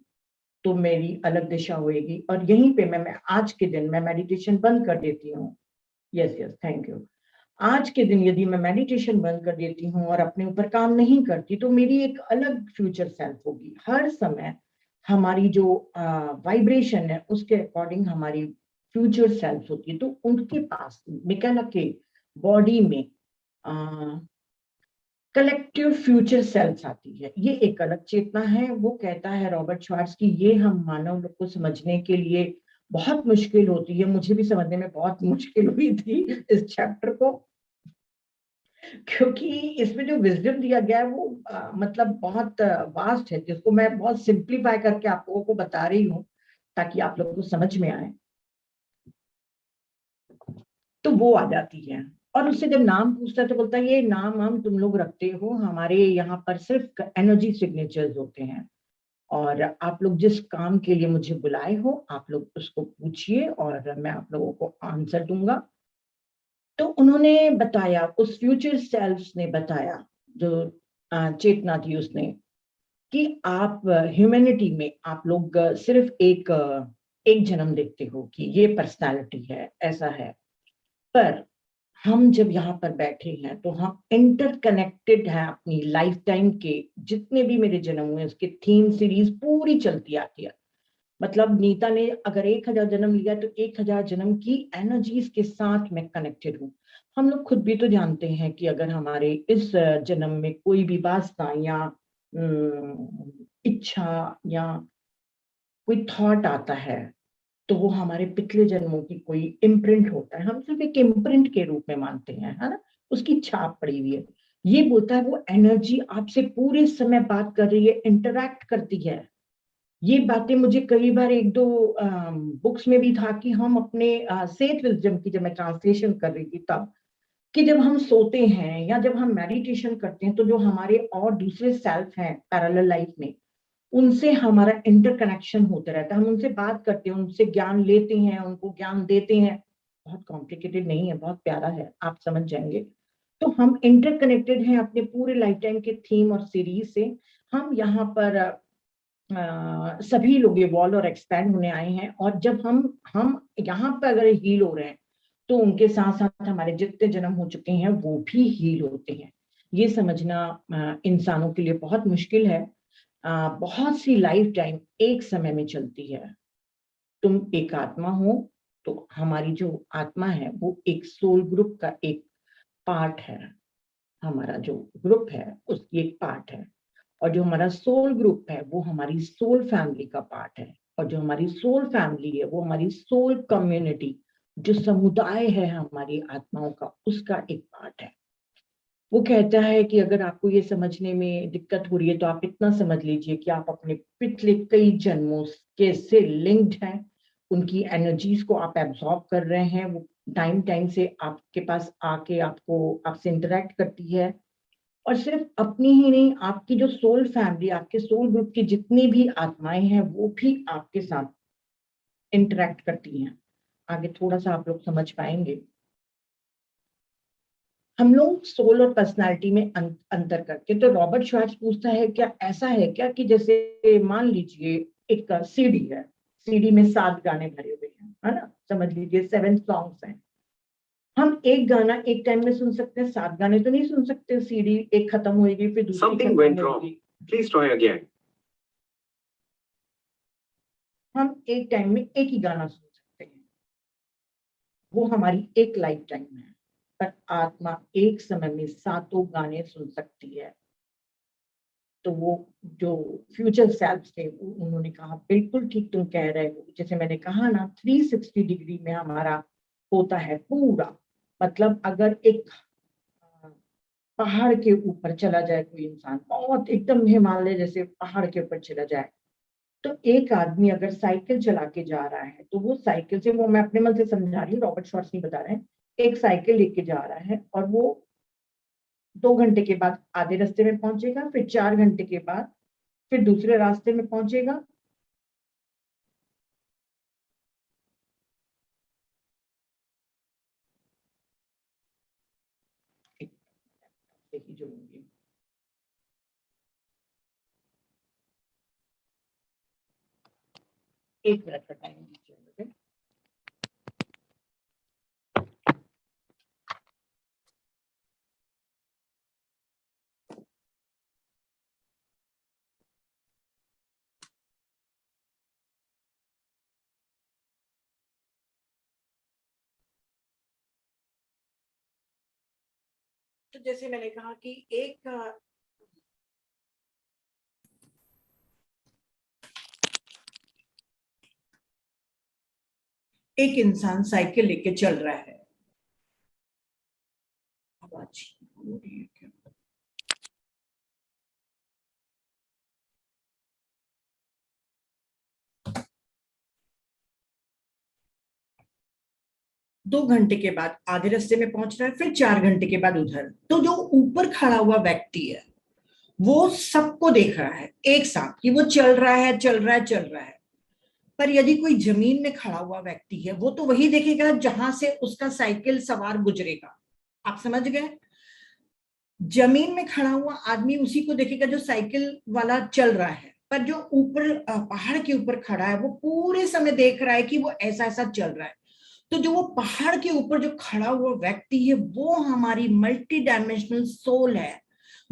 तो मेरी अलग दिशा होएगी, और यहीं पे मैं आज के दिन मैं मेडिटेशन बंद कर देती हूँ। Yes yes, thank you. आज के दिन यदि मैं मेडिटेशन बंद कर देती हूँ और अपने ऊपर काम नहीं करती, तो मेरी एक अलग फ्यूचर सेल्फ होगी। हर समय हमारी जो वाइब्रेशन है उसके अकॉर्डिंग हमारी फ्यूचर सेल्फ होती है। तो उनके पास मिकेला के बॉडी में कलेक्टिव फ्यूचर सेल्स आती है। ये एक अलग चेतना है। वो कहता है रॉबर्ट श्वार्ट्ज की ये हम मानव लोग को समझने के लिए बहुत मुश्किल होती है। मुझे भी समझने में बहुत मुश्किल हुई थी इस चैप्टर को, क्योंकि इसमें जो विजडम दिया गया है वो मतलब बहुत वास्ट है, जिसको मैं बहुत सिंप्लीफाई करके आप लोगों को बता रही हूँ ताकि आप लोगों को समझ में आए। तो वो आ जाती है, और उससे जब नाम पूछता है तो बोलता है ये नाम हम तुम लोग रखते हो, हमारे यहाँ पर सिर्फ एनर्जी सिग्नेचर्स होते हैं, और आप लोग जिस काम के लिए मुझे बुलाए हो आप लोग उसको पूछिए और मैं आप लोगों को आंसर दूंगा। तो उन्होंने बताया, उस फ्यूचर सेल्फ ने बताया, जो चेतना थी उसने, कि आप ह्यूमैनिटी में आप लोग सिर्फ एक जन्म देखते हो कि ये पर्सनालिटी है, ऐसा है। पर हम जब यहाँ पर बैठे हैं तो हम इंटरकनेक्टेड हैं अपनी लाइफ टाइम के, जितने भी मेरे जन्म हुए उसके थीम सीरीज पूरी चलती आती है। मतलब नीता ने अगर 1000 जन्म लिया तो 1000 जन्म की एनर्जीज के साथ मैं कनेक्टेड हूँ। हम लोग खुद भी तो जानते हैं कि अगर हमारे इस जन्म में कोई भी वासना या इच्छा या कोई थॉट आता है, तो वो हमारे पिछले जन्मों की कोई इम्प्रिंट होता है। हम सिर्फ एक इम्प्रिंट के रूप में मानते हैं, है ना, उसकी छाप पड़ी हुई है। ये बोलता है वो एनर्जी आपसे पूरे समय बात कर रही है, इंटरैक्ट करती है। ये बातें मुझे कई बार एक दो बुक्स में भी था कि हम अपने सेठ विजडम की जब मैं ट्रांसलेशन कर रही थी तब, कि जब हम सोते हैं या जब हम मेडिटेशन करते हैं तो जो हमारे और दूसरे सेल्फ हैं पैरेलल लाइफ में, उनसे हमारा इंटरकनेक्शन होता रहता है। हम उनसे बात करते हैं, उनसे ज्ञान लेते हैं, उनको ज्ञान देते हैं। बहुत कॉम्प्लिकेटेड नहीं है, बहुत प्यारा है, आप समझ जाएंगे। तो हम इंटरकनेक्टेड हैं अपने पूरे लाइफ टाइम के थीम और सीरीज से। हम यहाँ पर सभी लोग इवॉल्व और एक्सपैंड होने आए हैं, और जब हम यहाँ पर अगर हील हो रहे हैं तो उनके साथ साथ हमारे जितने जन्म हो चुके हैं वो भी हील होते हैं। ये समझना इंसानों के लिए बहुत मुश्किल है। बहुत सी लाइफ टाइम एक समय में चलती है। तुम एक आत्मा हो, तो हमारी जो आत्मा है वो एक सोल ग्रुप का एक पार्ट है। हमारा जो ग्रुप है उसकी एक पार्ट है, और जो हमारा सोल ग्रुप है वो हमारी सोल फैमिली का पार्ट है, और जो हमारी सोल फैमिली है वो हमारी सोल कम्युनिटी, जो समुदाय है हमारी आत्माओं का, उसका एक पार्ट है। वो कहता है कि अगर आपको ये समझने में दिक्कत हो रही है तो आप इतना समझ लीजिए कि आप अपने पिछले कई जन्मों के से लिंक्ड हैं। उनकी एनर्जीज को आप एब्जॉर्ब कर रहे हैं, वो टाइम टाइम से आपके पास आके आपको आपसे इंटरेक्ट करती है। और सिर्फ अपनी ही नहीं, आपकी जो सोल फैमिली, आपके सोल ग्रुप की जितनी भी आत्माएं हैं वो भी आपके साथ इंटरेक्ट करती हैं। आगे थोड़ा सा आप लोग समझ पाएंगे। हम लोग सोल और पर्सनालिटी में अंतर करके, तो रॉबर्ट श्वार्ट्ज पूछता है क्या ऐसा है क्या कि जैसे मान लीजिए एक सीडी है, सीडी में 7 गाने भरे हुए हैं, है ना, समझ लीजिए 7 सॉन्ग्स हैं। हम एक गाना एक टाइम में सुन सकते हैं, 7 गाने तो नहीं सुन सकते। सीडी एक खत्म होगी फिर दूसरी खत्म होगी। Please try again. हम एक टाइम में एक ही गाना सुन सकते हैं, वो हमारी एक लाइफ टाइम है। पर आत्मा एक समय में 7 गाने सुन सकती है। तो वो जो फ्यूचर सेल्फ थे उन्होंने कहा बिल्कुल ठीक तुम कह रहे हो। जैसे मैंने कहा ना, 360 डिग्री में हमारा होता है पूरा। मतलब अगर एक पहाड़ के ऊपर चला जाए कोई इंसान, बहुत एकदम हिमालय जैसे पहाड़ के ऊपर चला जाए, तो एक आदमी अगर साइकिल चला के जा रहा है तो वो साइकिल से, वो मैं अपने मन से समझा रही हूँ, रॉबर्ट श्वार्ट्ज नहीं बता रहे हैं, एक साइकिल लेके जा रहा है और वो 2 घंटे के बाद आधे रास्ते में पहुंचेगा, फिर 4 घंटे के बाद फिर दूसरे रास्ते में पहुंचेगा। देखिए जोड़ूंगी। एक मिनट का टाइम दीजिए मुझे। तो जैसे मैंने कहा कि एक इंसान साइकिल लेके चल रहा है। आवाज हो रही है क्या? 2 घंटे के बाद आधे रास्ते में पहुंच रहा है, फिर 4 घंटे के बाद उधर। तो जो ऊपर खड़ा हुआ व्यक्ति है वो सबको देख रहा है एक साथ कि वो चल रहा है, चल रहा है, चल रहा है। पर यदि कोई जमीन में खड़ा हुआ व्यक्ति है वो तो वही देखेगा जहां से उसका साइकिल सवार गुजरेगा। आप समझ गए? जमीन में खड़ा हुआ आदमी उसी को देखेगा जो साइकिल वाला चल रहा है, पर जो ऊपर पहाड़ के ऊपर खड़ा है वो पूरे समय देख रहा है कि वो ऐसा ऐसा चल रहा है। तो जो वो पहाड़ के ऊपर जो खड़ा हुआ व्यक्ति है वो हमारी मल्टी डायमेंशनल सोल है,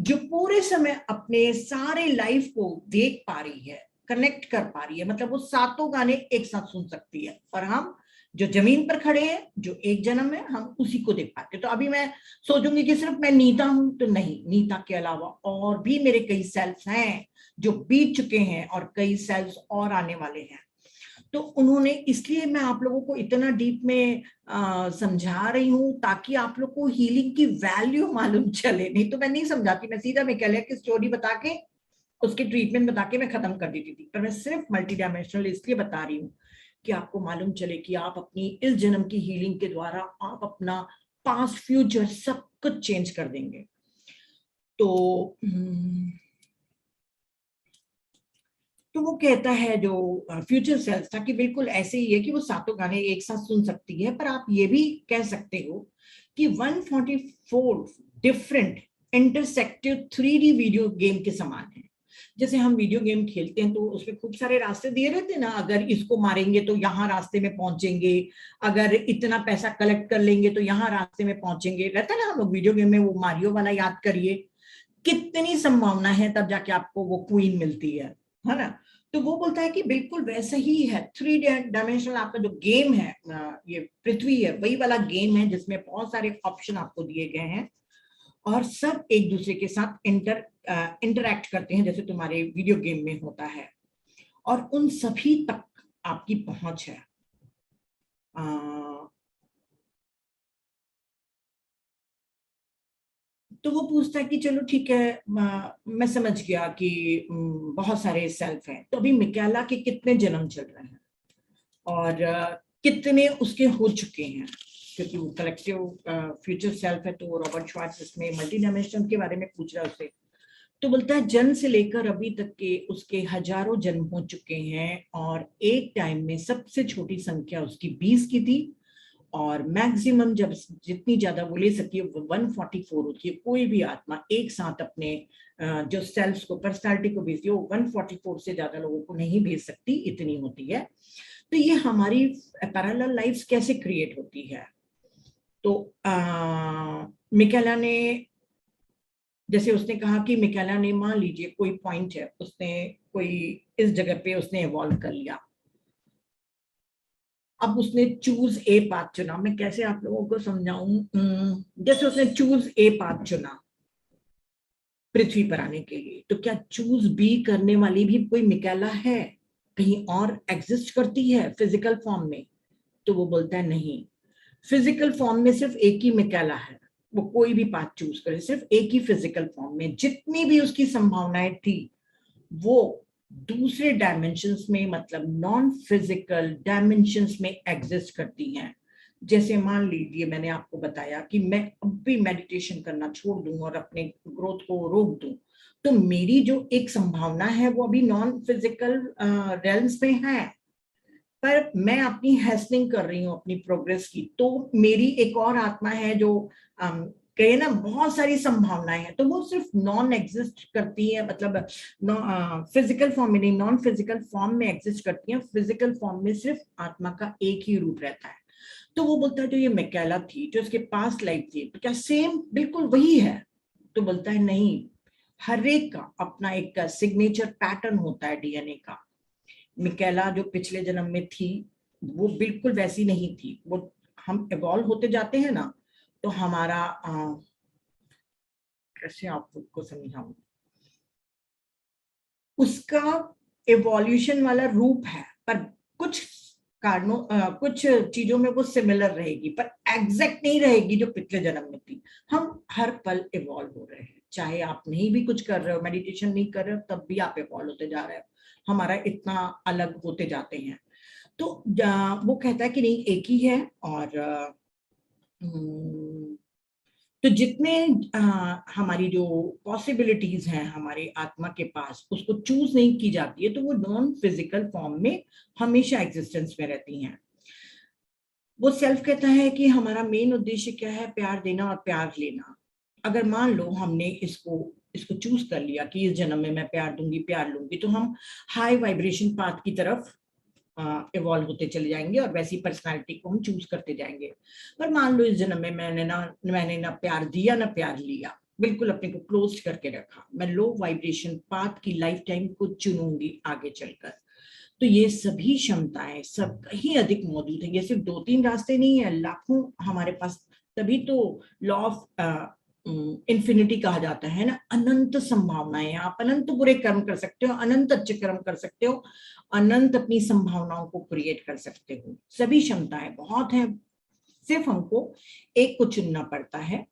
जो पूरे समय अपने सारे लाइफ को देख पा रही है, कनेक्ट कर पा रही है। मतलब वो 7 गाने एक साथ सुन सकती है। और हम जो जमीन पर खड़े हैं, जो एक जन्म है, हम उसी को देख पाते। तो अभी मैं सोचूंगी कि सिर्फ मैं नीता हूं, तो नहीं, नीता के अलावा और भी मेरे कई सेल्स हैं जो बीत चुके हैं और कई सेल्स और आने वाले हैं। तो उन्होंने, इसलिए मैं आप लोगों को इतना डीप में समझा रही हूँ ताकि आप लोग को हीलिंग की वैल्यू मालूम चले। नहीं तो मैं नहीं समझाती, मैं सीधा मिकेलिया की स्टोरी बता के, उसके ट्रीटमेंट बता के मैं खत्म कर देती थी। पर मैं सिर्फ मल्टी डायमेंशनल इसलिए बता रही हूँ कि आपको मालूम चले कि आप अपनी इस जन्म की हीलिंग के द्वारा आप अपना पास्ट फ्यूचर सब कुछ चेंज कर देंगे। तो तो वो कहता है जो फ्यूचर सेल्स था कि बिल्कुल ऐसे ही है कि वो 7 गाने एक साथ सुन सकती है। पर आप ये भी कह सकते हो कि 144 डिफरेंट इंटरसेक्टिव 3D वीडियो गेम के समान है। जैसे हम वीडियो गेम खेलते हैं तो उसमें खूब सारे रास्ते दिए रहते हैं ना, अगर इसको मारेंगे तो यहाँ रास्ते में पहुंचेंगे, अगर इतना पैसा कलेक्ट कर लेंगे तो यहाँ रास्ते में पहुंचेंगे, रहता है ना। हम लोग वीडियो गेम में, वो मारियो वाला याद करिए, कितनी संभावना है तब जाके आपको वो क्वीन मिलती है ना। तो वो बोलता है कि बिल्कुल वैसा ही है। 3 डायमेंशनल आपका जो गेम है, ये पृथ्वी है, वही वाला गेम है जिसमें बहुत सारे ऑप्शन आपको दिए गए हैं और सब एक दूसरे के साथ इंटरैक्ट करते हैं, जैसे तुम्हारे वीडियो गेम में होता है। और उन सभी तक आपकी पहुंच है। तो वो पूछता है कि चलो ठीक है, मैं समझ गया कि बहुत सारे सेल्फ हैं। तो अभी मिकाला के कितने जन्म चल रहे हैं और कितने उसके हो चुके हैं। क्योंकि वो कलेक्टिव फ्यूचर सेल्फ है, तो रॉबर्ट श्वार्ट्ज इसमें मल्टी डायमेंशन के बारे में पूछ रहा है उससे। तो बोलता है जन्म से लेकर अभी तक के उसके हजारों जन्म हो चुके हैं और एक टाइम में सबसे छोटी संख्या उसकी 20 की थी, और मैक्सिमम जब जितनी ज्यादा वो ले सकती है वो 144 होती है। कोई भी आत्मा एक साथ अपने जो सेल्फ को, पर्सनालिटी को भेजती है, वो 144 से ज्यादा लोगों को नहीं भेज सकती, इतनी होती है। तो ये हमारी पैरेलल लाइफ्स कैसे क्रिएट होती है? तो मिकेला ने, जैसे उसने कहा कि मिकेला ने, मान लीजिए कोई पॉइंट है, उसने कोई इस जगह पे उसने इवॉल्व कर लिया, अब उसने चूज ए पाथ चुना। मैं कैसे आप लोगों को समझाऊं? जैसे उसने चूज ए पाथ चुना पृथ्वी पर आने के लिए, तो क्या चूज बी करने वाली भी कोई मिकेला है, कहीं और एग्जिस्ट करती है फिजिकल फॉर्म में? तो वो बोलता है नहीं, फिजिकल फॉर्म में सिर्फ एक ही मिकेला है, वो कोई भी पाथ चूज करे, सिर्फ एक ही फिजिकल फॉर्म में। जितनी भी उसकी संभावनाएं थी वो दूसरे डायमेंशंस में, मतलब नॉन फिजिकल डायमेंशंस में एग्जिस्ट करती हैं। जैसे मान लीजिए मैंने आपको बताया कि मैं अब भी मेडिटेशन करना छोड़ दूं और अपने ग्रोथ को रोक दूं, तो मेरी जो एक संभावना है वो अभी नॉन फिजिकल रेल्म्स में है, पर मैं अपनी हैसनिंग कर रही हूँ अपनी प्रोग्रेस की। तो मेरी एक और आत्मा है जो कहे ना बहुत सारी संभावनाएं हैं, तो वो सिर्फ नॉन एग्जिस्ट करती है, मतलब फिजिकल फॉर्म में नहीं, नॉन फिजिकल फॉर्म में एग्जिस्ट करती है। फिजिकल फॉर्म में सिर्फ आत्मा का एक ही रूप रहता है। तो वो बोलता है जो ये मिकेला थी, जो इसके पास्ट लाइफ थी, तो क्या सेम बिल्कुल वही है? तो बोलता है नहीं, हर एक का अपना एक सिग्नेचर पैटर्न होता है डीएनए का। मिकेला जो पिछले जन्म में थी वो बिल्कुल वैसी नहीं थी। वो हम इवॉल्व होते जाते हैं ना, तो हमारा कैसे आपको समझाऊं, उसका इवोल्यूशन वाला रूप है, पर कुछ कारणों कुछ चीजों में वो सिमिलर रहेगी, पर एग्जैक्ट नहीं रहेगी जो पिछले जन्म में थी। हम हर पल इवॉल्व हो रहे हैं, चाहे आप नहीं भी कुछ कर रहे हो, मेडिटेशन नहीं कर रहे हो, तब भी आप इवॉल्व होते जा रहे हो। हमारा इतना अलग होते जाते हैं। तो वो कहता है कि नहीं, एक ही है। और तो जितने हमारी जो पॉसिबिलिटीज हैं हमारे आत्मा के पास, उसको चूज नहीं की जाती है, तो वो नॉन फिजिकल फॉर्म में हमेशा एग्जिस्टेंस में रहती हैं। वो सेल्फ कहता है कि हमारा मेन उद्देश्य क्या है? प्यार देना और प्यार लेना। अगर मान लो हमने इसको इसको चूज कर लिया कि इस जन्म में मैं प्यार दूंगी, प्यार लूंगी, तो हम हाई वाइब्रेशन पाथ की तरफ इवॉल्व होते चले जाएंगे और वैसी पर्सनालिटी को हम चूज करते जाएंगे। पर मान लो इस जन्म में मैंने ना प्यार दिया ना प्यार लिया, बिल्कुल अपने को क्लोज करके रखा, मैं लो वाइब्रेशन पाथ की लाइफ टाइम को चुनूंगी आगे चलकर। तो ये सभी क्षमताएं सब कहीं अधिक मौजूद है। ये सिर्फ 2-3 रास्ते नहीं है, लाखों हमारे पास। तभी तो लॉ ऑफ इन्फिनिटी कहा जाता है ना, अनंत संभावनाएं। आप अनंत बुरे कर्म कर सकते हो, अनंत अच्छे कर्म कर सकते हो, अनंत अपनी संभावनाओं को क्रिएट कर सकते हो। सभी क्षमताएं बहुत हैं, सिर्फ हमको एक को चुनना पड़ता है।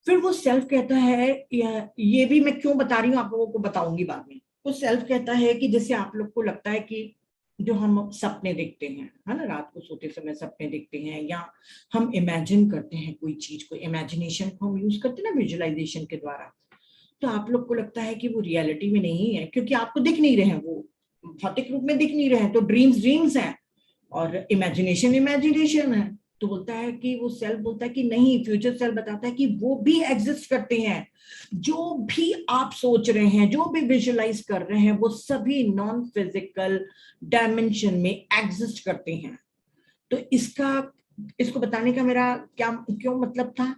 फिर वो सेल्फ कहता है, ये भी मैं क्यों बता रही हूँ आप लोगों को बताऊंगी बाद में। वो सेल्फ कहता है कि जैसे आप लोग को लगता है कि जो हम सपने देखते हैं, है ना, रात को सोते समय सपने देखते हैं, या हम इमेजिन करते हैं कोई चीज को, इमेजिनेशन को हम यूज करते हैं ना विजुअलाइजेशन के द्वारा। तो आप लोग को लगता है कि वो रियलिटी में नहीं है, क्योंकि आपको दिख नहीं रहे हैं, वो भौतिक रूप में दिख नहीं रहे हैं। तो ड्रीम्स ड्रीम्स हैं और इमेजिनेशन इमेजिनेशन है। तो बोलता है कि वो सेल्फ बोलता है कि नहीं, फ्यूचर सेल्फ बताता है कि वो भी एग्जिस्ट करते हैं। जो भी आप सोच रहे हैं, जो भी विजुअलाइज कर रहे हैं, वो सभी नॉन फिजिकल डायमेंशन में एग्जिस्ट करते हैं। तो इसको बताने का मेरा क्या क्यों मतलब था?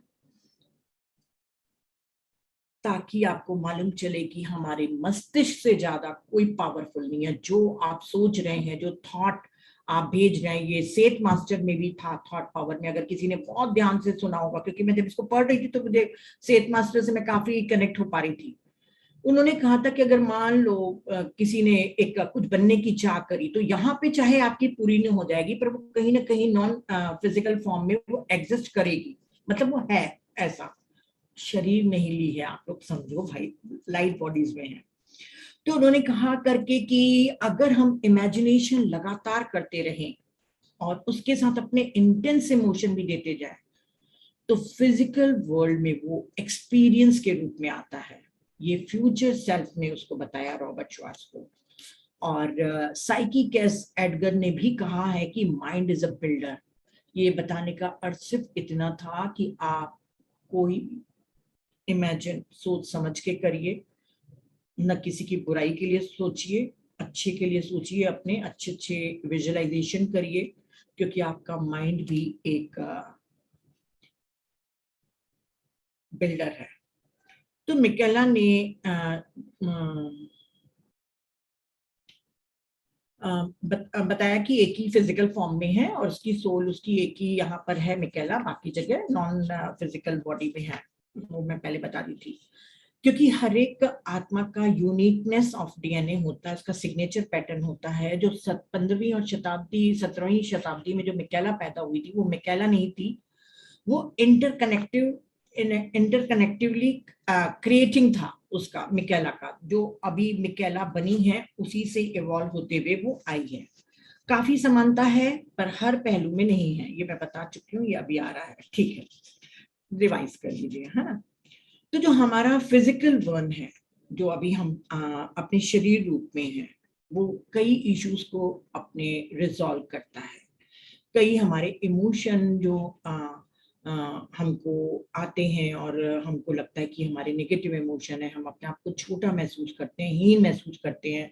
ताकि आपको मालूम चले कि हमारे मस्तिष्क से ज्यादा कोई पावरफुल नहीं है। जो आप सोच रहे हैं, जो थॉट आप भेज रहे हैं, ये सेठ मास्टर में भी था थॉट पावर में, अगर किसी ने बहुत ध्यान से सुना होगा, क्योंकि मैं जब इसको पढ़ रही थी तो मुझे सेठ मास्टर से मैं काफी कनेक्ट हो पा रही थी। उन्होंने कहा था कि अगर मान लो किसी ने एक कुछ बनने की चाह करी, तो यहाँ पे चाहे आपकी पूरी नहीं हो जाएगी, पर वो कहीं ना कहीं नॉन फिजिकल फॉर्म में वो एग्जिस्ट करेगी, मतलब वो है ऐसा। शरीर नहीं ली है, आप लोग समझो भाई, लाइट बॉडीज में है। तो उन्होंने कहा करके कि अगर हम इमेजिनेशन लगातार करते रहें, और उसके साथ अपने इंटेंस इमोशन भी देते जाए, तो फिजिकल वर्ल्ड में वो एक्सपीरियंस के रूप में आता है। ये फ्यूचर सेल्फ ने उसको बताया रॉबर्ट श्वार्ट्ज को। और साइकी कैस एडगर ने भी कहा है कि माइंड इज अ बिल्डर। ये बताने का अर्थ सिर्फ इतना था कि आप कोई इमेजिन सोच समझ के करिए, न किसी की बुराई के लिए सोचिए, अच्छे के लिए सोचिए, अपने अच्छे अच्छे विजुअलाइजेशन करिए, क्योंकि आपका माइंड भी एक बिल्डर है। तो मिकेला ने बताया कि एक ही फिजिकल फॉर्म में है और उसकी सोल उसकी एक ही यहाँ पर है मिकेला, बाकी जगह नॉन फिजिकल बॉडी में है। वो मैं पहले बता दी थी। क्योंकि हर एक आत्मा का यूनिकनेस ऑफ डीएनए होता है, उसका सिग्नेचर पैटर्न होता है। जो 15वीं और 17वीं शताब्दी में जो मिकेला पैदा हुई थी, वो मिकेला नहीं थी, वो इंटरकनेक्टिवली क्रिएटिंग था उसका, मिकेला का। जो अभी मिकेला बनी है उसी से इवॉल्व होते हुए वो आई है। काफी समानता है पर हर पहलू में नहीं है, ये मैं बता चुकी हूँ, ये अभी आ रहा है, ठीक है, रिवाइज कर लीजिए, है ना। तो जो हमारा फिजिकल वन है, जो अभी हम अपने शरीर रूप में है, वो कई इश्यूज को अपने रिजॉल्व करता है। कई हमारे इमोशन जो हमको आते हैं और हमको लगता है कि हमारे नेगेटिव इमोशन है, हम अपने आप को छोटा महसूस करते हैं, हीन महसूस करते हैं,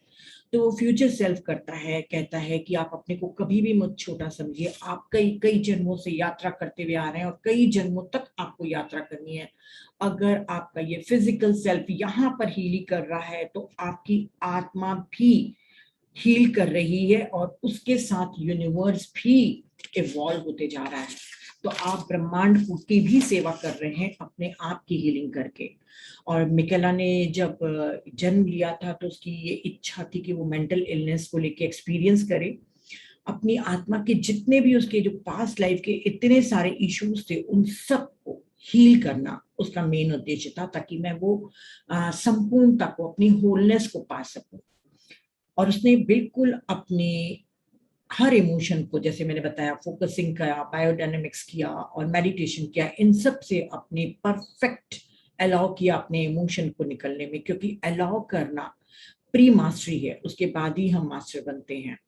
तो वो फ्यूचर सेल्फ करता है, कहता है कि आप अपने को कभी भी मत छोटा समझिए, आप कई कई जन्मों से यात्रा करते हुए आ रहे हैं और कई जन्मों तक आपको यात्रा करनी है। अगर आपका ये फिजिकल सेल्फ यहाँ पर हील कर रहा है, तो आपकी आत्मा भी हील कर रही है और उसके साथ यूनिवर्स भी इवॉल्व होते जा रहा है। तो आप ब्रह्मांड की भी सेवा कर रहे हैं अपने आप की हीलिंग करके। और मिकेला ने जब जन्म लिया था तो उसकी ये इच्छा थी कि वो मेंटल इलनेस को लेके एक्सपीरियंस करे, अपनी आत्मा के जितने भी उसके जो पास्ट लाइफ के इतने सारे इश्यूज थे उन सबको हील करना उसका मेन उद्देश्य था, ताकि मैं वो संपूर्णता को, अपनी होलनेस को पा सकूं। और उसने बिल्कुल अपने हर इमोशन को, जैसे मैंने बताया, फोकसिंग किया, बायोडायनेमिक्स किया और मेडिटेशन किया, इन सब से अपने परफेक्ट अलाउ किया अपने इमोशन को निकलने में, क्योंकि अलाउ करना प्री मास्टरी है, उसके बाद ही हम मास्टर बनते हैं।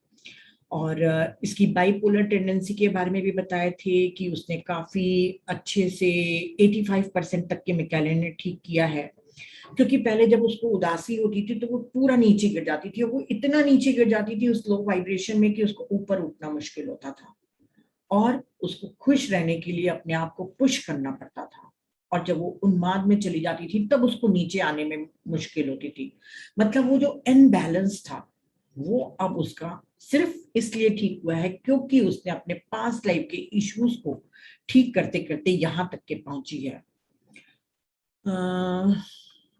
और इसकी बाइपोलर टेंडेंसी के बारे में भी बताए थे कि उसने काफी अच्छे से 85% तक के मिकेला ने ठीक किया है। क्योंकि पहले जब उसको उदासी होती थी तो वो पूरा नीचे गिर जाती थी, और वो इतना नीचे गिर जाती थी उस लो वाइब्रेशन में कि उसको ऊपर उठना मुश्किल होता था, और उसको खुश रहने के लिए अपने आप को पुश करना पड़ता था। और जब वो उन्माद में चली जाती थी तब उसको नीचे आने में मुश्किल होती थी। मतलब वो जो इनबैलेंस था वो अब उसका सिर्फ इसलिए ठीक हुआ है क्योंकि उसने अपने पास्ट लाइफ के इश्यूज को ठीक करते करते यहां तक के पहुंची है।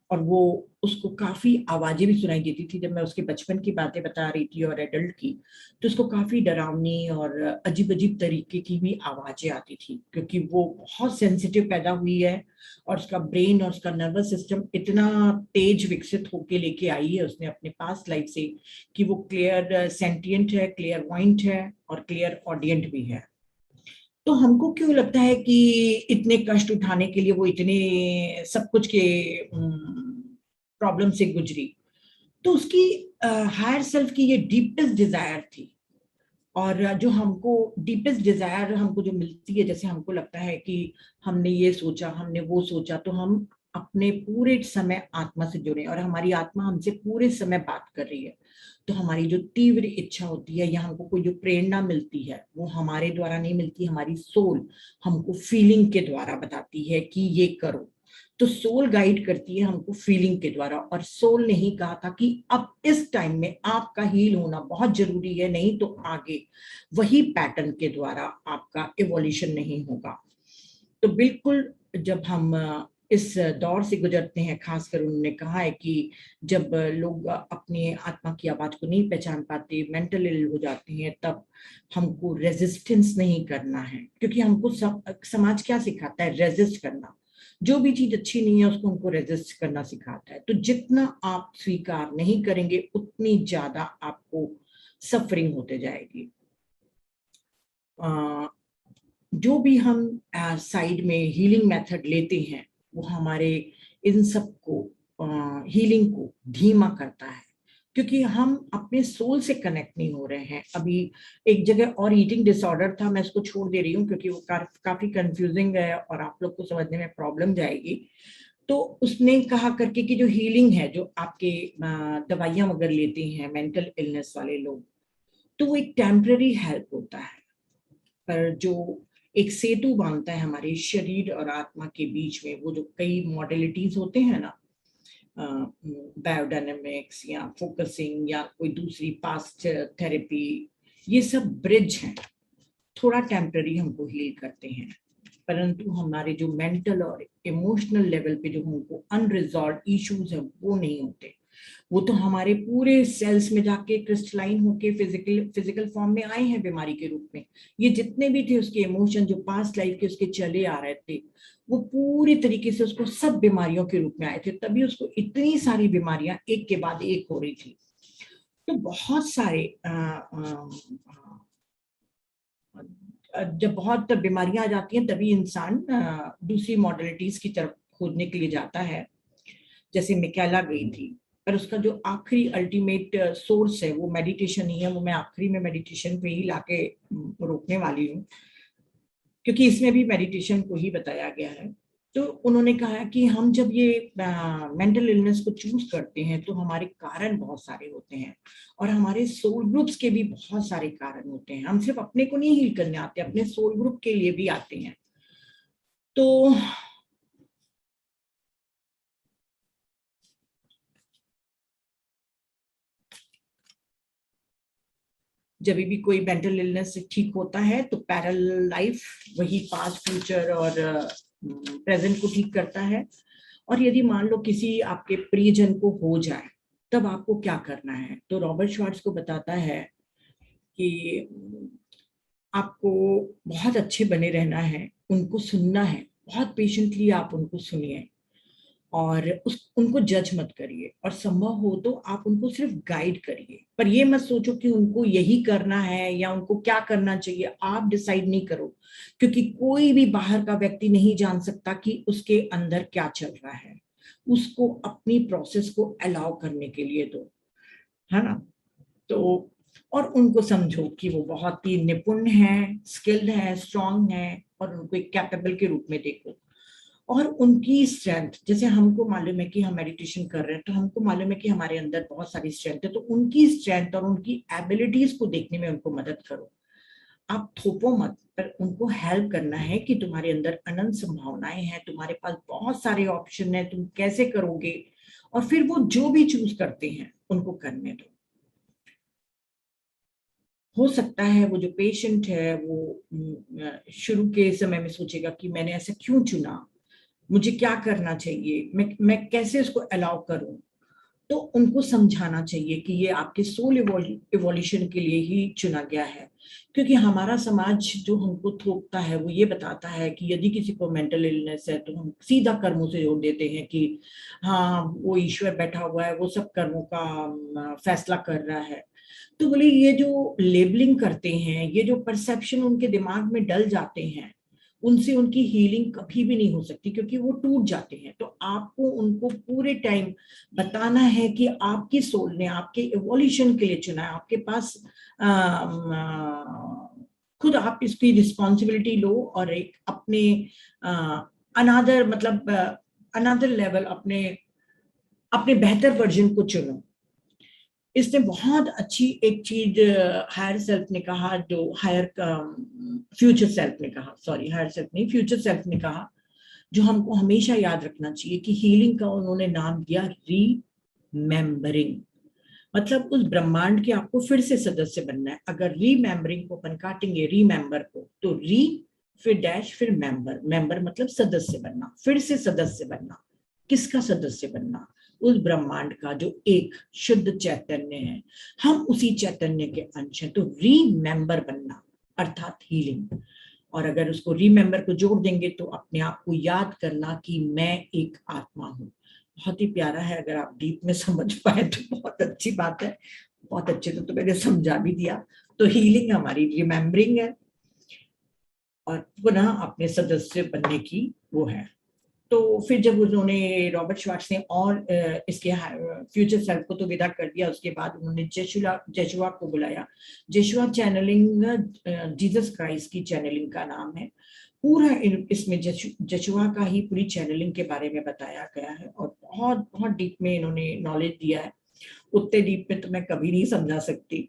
और वो उसको काफी आवाजें भी सुनाई देती थी। जब मैं उसके बचपन की बातें बता रही थी और एडल्ट की, तो उसको काफी डरावनी और अजीब अजीब तरीके की भी आवाजें आती थी, क्योंकि वो बहुत सेंसिटिव पैदा हुई है और उसका ब्रेन और उसका नर्वस सिस्टम इतना तेज विकसित होके लेके आई है उसने अपने पास्ट लाइफ से, कि वो क्लियर सेंटिएंट है, क्लियर पॉइंट है और क्लियर ऑडियंट भी है। तो हमको क्यों लगता है कि इतने कष्ट उठाने के लिए वो इतने सब कुछ के प्रॉब्लम से गुजरी? तो उसकी हायर सेल्फ की ये डीपेस्ट डिजायर थी। और जो हमको डीपेस्ट डिजायर हमको जो मिलती है, जैसे हमको लगता है कि हमने ये सोचा, हमने वो सोचा, तो हम अपने पूरे समय आत्मा से जुड़े और हमारी आत्मा हमसे पूरे समय बात कर रही है। तो हमारी जो तीव्र इच्छा होती है या हमको कोई जो प्रेरणा मिलती है वो हमारे द्वारा नहीं मिलती, हमारी सोल हमको फीलिंग के द्वारा बताती है कि ये करो। तो सोल गाइड करती है हमको फीलिंग के द्वारा, और सोल ने ही कहा था कि अब इस टाइम में आपका हील होना बहुत जरूरी है, नहीं तो आगे वही पैटर्न के द्वारा आपका इवोल्यूशन नहीं होगा। तो बिल्कुल जब हम इस दौर से गुजरते हैं, खासकर उन्होंने कहा है कि जब लोग अपने आत्मा की आवाज को नहीं पहचान पाते, मेंटल इल हो जाते हैं, तब हमको रेजिस्टेंस नहीं करना है। क्योंकि हमको समाज क्या सिखाता है? रेजिस्ट करना। जो भी चीज अच्छी नहीं है उसको हमको रेजिस्ट करना सिखाता है। तो जितना आप स्वीकार नहीं करेंगे उतनी ज्यादा आपको सफरिंग होते जाएगी। जो भी हम साइड में हीलिंग मेथड लेते हैं वो हमारे इन सब को हीलिंग को धीमा करता है, क्योंकि हम अपने सोल से कनेक्ट नहीं हो रहे हैं। अभी एक जगह और ईटिंग डिसऑर्डर था, मैं इसको छोड़ दे रही हूँ क्योंकि वो काफी कंफ्यूजिंग है और आप लोग को समझने में प्रॉब्लम जाएगी। तो उसने कहा करके कि जो हीलिंग है, जो आपके दवाइयां वगैरह लेते हैं मेंटल इलनेस वाले लोग, तो वो एक टेम्पररी हेल्प होता है, पर जो एक सेतु बांधता है हमारे शरीर और आत्मा के बीच में, वो जो कई मॉडलिटीज होते हैं ना, बायोडायनेमिक्स या फोकसिंग या कोई दूसरी पास्ट थेरेपी, ये सब ब्रिज हैं, थोड़ा टेम्पररी हमको हील करते हैं। परंतु हमारे जो मेंटल और इमोशनल लेवल पे जो हमको अनरिजॉल्व इश्यूज है वो नहीं होते। वो तो हमारे पूरे सेल्स में जाके क्रिस्टलाइन होके फिजिकल फॉर्म में आए हैं बीमारी के रूप में। ये जितने भी थे उसके इमोशन जो पास्ट लाइफ के उसके चले आ रहे थे, वो पूरी तरीके से उसको सब बीमारियों के रूप में आए थे, तभी उसको इतनी सारी बीमारियां एक के बाद एक हो रही थी। तो बहुत सारे जब बहुत बीमारियां आ जाती हैं तभी इंसान दूसरी मॉडलिटीज की तरफ खोजने के लिए जाता है। जैसे मिकेला गई थी, पर उसका जो आखिरी अल्टीमेट सोर्स है वो मेडिटेशन ही है। वो मैं आखिरी में मेडिटेशन पे ही लाके रोकने वाली हूँ, क्योंकि इसमें भी मेडिटेशन को ही बताया गया है। तो उन्होंने कहा कि हम जब ये मेंटल इलनेस को चूज करते हैं तो हमारे कारण बहुत सारे होते हैं, और हमारे सोल ग्रुप्स के भी बहुत सारे कारण होते हैं। हम सिर्फ अपने को नहीं हील करने आते, अपने सोल ग्रुप के लिए भी आते हैं। तो जब भी कोई मेंटल इलनेस ठीक होता है तो पैरेलल लाइफ वही पास्ट फ्यूचर और प्रेजेंट को ठीक करता है। और यदि मान लो किसी आपके प्रियजन को हो जाए, तब आपको क्या करना है? तो रॉबर्ट श्वार्ट्ज को बताता है कि आपको बहुत अच्छे बने रहना है, उनको सुनना है, बहुत पेशेंटली आप उनको सुनिए, और उनको जज मत करिए, और संभव हो तो आप उनको सिर्फ गाइड करिए। पर ये मत सोचो कि उनको यही करना है या उनको क्या करना चाहिए, आप डिसाइड नहीं करो, क्योंकि कोई भी बाहर का व्यक्ति नहीं जान सकता कि उसके अंदर क्या चल रहा है। उसको अपनी प्रोसेस को अलाउ करने के लिए दो, है ना? तो और उनको समझो कि वो बहुत ही निपुण है, स्किल्ड है, स्ट्रांग है, और उनको एक कैपेबल के रूप में देखो। और उनकी स्ट्रेंथ, जैसे हमको मालूम है कि हम मेडिटेशन कर रहे हैं तो हमको मालूम है कि हमारे अंदर बहुत सारी स्ट्रेंथ है, तो उनकी स्ट्रेंथ और उनकी एबिलिटीज को देखने में उनको मदद करो। आप थोपो मत, पर उनको हेल्प करना है कि तुम्हारे अंदर अनंत संभावनाएं हैं, तुम्हारे पास बहुत सारे ऑप्शन है, तुम कैसे करोगे, और फिर वो जो भी चूज करते हैं उनको करने दो। हो सकता है वो जो पेशेंट है वो शुरू के समय में सोचेगा कि मैंने ऐसा क्यों चुना, मुझे क्या करना चाहिए, मैं कैसे उसको अलाउ करूं। तो उनको समझाना चाहिए कि ये आपके सोल इवोल्यूशन के लिए ही चुना गया है। क्योंकि हमारा समाज जो हमको थोपता है वो ये बताता है कि यदि किसी को मेंटल इलनेस है तो हम सीधा कर्मों से जोड़ देते हैं कि हाँ वो ईश्वर बैठा हुआ है, वो सब कर्मों का फैसला कर रहा है। तो बोले ये जो लेबलिंग करते हैं, ये जो परसेप्शन उनके दिमाग में डल जाते हैं, उनसे उनकी हीलिंग कभी भी नहीं हो सकती, क्योंकि वो टूट जाते हैं। तो आपको उनको पूरे टाइम बताना है कि आपकी सोल ने आपके इवोल्यूशन के लिए चुना है, आपके पास खुद आप इसकी रिस्पॉन्सिबिलिटी लो, और एक अपने अनादर मतलब अनादर लेवल, अपने अपने बेहतर वर्जन को चुनो। इसने बहुत अच्छी एक चीज हायर सेल्फ ने कहा, जो हायर फ्यूचर सेल्फ ने कहा, सॉरी हायर सेल्फ नहीं, फ्यूचर सेल्फ ने कहा, जो हमको हमेशा याद रखना चाहिए कि हीलिंग का उन्होंने नाम दिया रीमेम्बरिंग। मतलब उस ब्रह्मांड के आपको फिर से सदस्य बनना है। अगर रीमेम्बरिंग को अपन काटेंगे, रीमेंबर को, तो री फिर डैश फिर मेंबर, मेंबर मतलब सदस्य बनना, फिर से सदस्य बनना। किसका सदस्य बनना? उस ब्रह्मांड का जो एक शुद्ध चैतन्य है, हम उसी चैतन्य के अंश हैं। तो रीमेंबर बनना अर्थात हीलिंग। और अगर उसको रीमेंबर को जोड़ देंगे तो अपने आप को याद करना कि मैं एक आत्मा हूँ। बहुत ही प्यारा है, अगर आप डीप में समझ पाए तो बहुत अच्छी बात है। बहुत अच्छे तो मैंने समझा भी दिया। तो हीलिंग हमारी रिमेम्बरिंग है, और पुनः अपने सदस्य बनने की वो है। तो फिर जब उन्होंने रॉबर्ट श्वार्ट्ज ने और इसके फ्यूचर सेल्फ को तो विदा कर दिया, उसके बाद उन्होंने जेशुआ को बुलाया। जेशुआ चैनलिंग जीसस क्राइस्ट की चैनलिंग का नाम है। पूरा इसमें जेशुआ का ही पूरी चैनलिंग के बारे में बताया गया है और बहुत बहुत डीप में इन्होंने नॉलेज दिया है। उतने डीप में तो मैं कभी नहीं समझा सकती।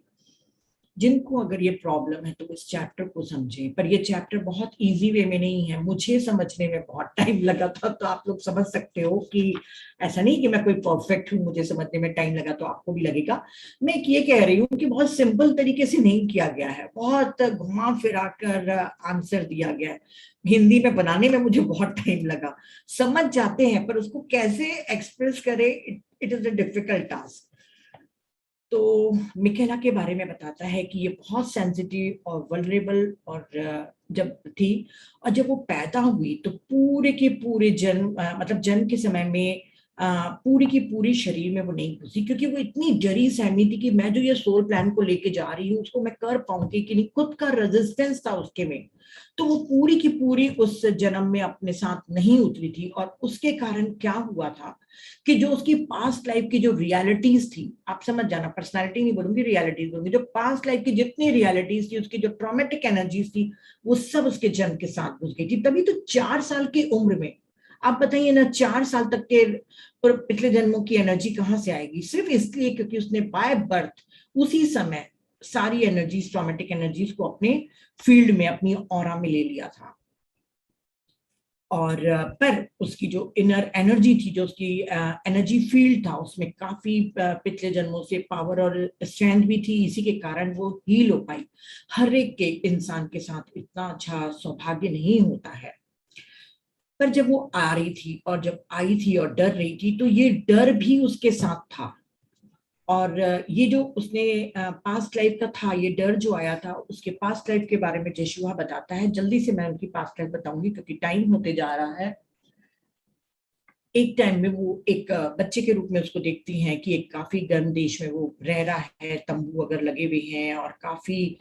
जिनको अगर ये प्रॉब्लम है तो इस चैप्टर को समझें, पर ये चैप्टर बहुत इजी वे में नहीं है, मुझे समझने में बहुत टाइम लगा था। तो आप लोग समझ सकते हो कि ऐसा नहीं कि मैं कोई परफेक्ट हूँ, मुझे समझने में टाइम लगा तो आपको भी लगेगा। मैं ये कह रही हूँ कि बहुत सिंपल तरीके से नहीं किया गया है, बहुत घुमा फिरा कर आंसर दिया गया है। हिंदी में बनाने में मुझे बहुत टाइम लगा। समझ जाते हैं पर उसको कैसे एक्सप्रेस करे, it is a difficult task. तो मिकेला के बारे में बताता है कि ये बहुत सेंसिटिव और वल्नरेबल और जब थी, और जब वो पैदा हुई तो पूरे के पूरे जन्म मतलब जन्म के समय में पूरी की पूरी शरीर में वो नहीं घुसी, क्योंकि वो इतनी डरी सहमी थी कि मैं जो ये सोल प्लान को लेके जा रही हूँ उसको मैं कर पाऊंगी कि नहीं। खुद का रेजिस्टेंस था उसके में। तो वो पूरी की पूरी उस जन्म में अपने साथ नहीं उतरी थी, और उसके कारण क्या हुआ था कि जो उसकी पास्ट लाइफ की जो रियलिटीज थी, आप समझ जाना, पर्सनालिटी नहीं बोलूंगी, रियलिटीज बोलूंगी, जो पास्ट लाइफ की जितनी रियलिटीज थी, उसकी जो ट्रॉमेटिक एनर्जीज थी, वो सब उसके जन्म के साथ घुस गई थी। तभी तो 4 साल की उम्र में, आप बताइए ना, 4 साल तक के पिछले जन्मों की एनर्जी कहाँ से आएगी? सिर्फ इसलिए क्योंकि उसने बाय बर्थ उसी समय सारी एनर्जीज, ट्रॉमेटिक एनर्जीज को अपने फील्ड में, अपनी ऑरा में ले लिया था। और पर उसकी जो इनर एनर्जी थी, जो उसकी एनर्जी फील्ड था, उसमें काफी पिछले जन्मों से पावर और स्ट्रेंथ भी थी। इसी के कारण वो हील हो पाई। हर एक के इंसान के साथ इतना अच्छा सौभाग्य नहीं होता है। पर जब वो आ रही थी और जब आई थी और डर रही थी, तो ये डर भी उसके साथ था। और ये जो उसने पास्ट लाइफ का था, ये डर जो आया था, उसके पास्ट लाइफ के बारे में जेशुआ बताता है। जल्दी से मैं उनकी पास्ट लाइफ बताऊंगी क्योंकि टाइम होते जा रहा है। एक टाइम में वो एक बच्चे के रूप में उसको देखती हैं कि एक काफी गर्म देश में वो रह रहा है, तंबू अगर लगे हुए हैं और काफी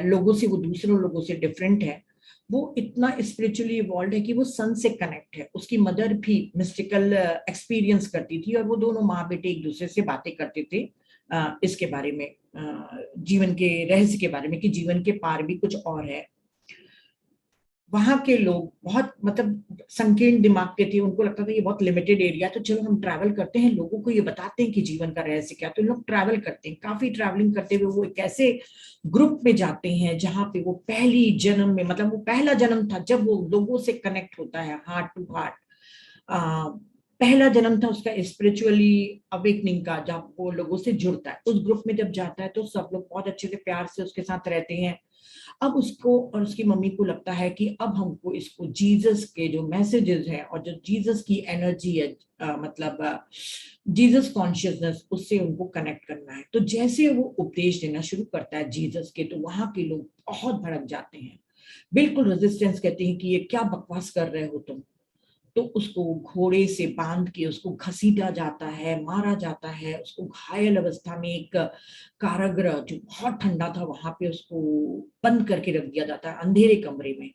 लोगों से, वो दूसरों लोगों से डिफरेंट है। वो इतना स्पिरिचुअली इवॉल्व है कि वो सन से कनेक्ट है। उसकी मदर भी मिस्टिकल एक्सपीरियंस करती थी और वो दोनों माँ बेटे एक दूसरे से बातें करते थे इसके बारे में, जीवन के रहस्य के बारे में, कि जीवन के पार भी कुछ और है। वहां के लोग बहुत मतलब संकीर्ण दिमाग के थे। उनको लगता था ये बहुत लिमिटेड एरिया, तो चलो हम ट्रैवल करते हैं, लोगों को ये बताते हैं कि जीवन का रहस्य क्या। तो लोग ट्रैवल करते हैं, काफी ट्रैवलिंग करते हुए वो एक ऐसे ग्रुप में जाते हैं जहां पे वो पहली जन्म में, मतलब वो पहला जन्म था जब वो लोगों से कनेक्ट होता है, हार्ट टू हार्ट। पहला जन्म था उसका स्पिरिचुअली अवेकनिंग का, जब वो लोगों से जुड़ता है। उस ग्रुप में जब जाता है तो सब लोग बहुत अच्छे से प्यार से उसके साथ रहते हैं। अब उसको और उसकी मम्मी को लगता है कि अब हमको इसको जीसस के जो मैसेजेस हैं और जो जीसस की एनर्जी है, मतलब जीसस कॉन्शियसनेस, उससे उनको कनेक्ट करना है। तो जैसे वो उपदेश देना शुरू करता है जीसस के, तो वहां के लोग बहुत भड़क जाते हैं, बिल्कुल रेजिस्टेंस, कहते हैं कि ये क्या बकवास कर रहे हो तुम। तो उसको घोड़े से बांध के उसको घसीटा जाता है, मारा जाता है। उसको घायल अवस्था में एक कारागृह जो बहुत ठंडा था, वहां पे उसको बंद करके रख दिया जाता है अंधेरे कमरे में।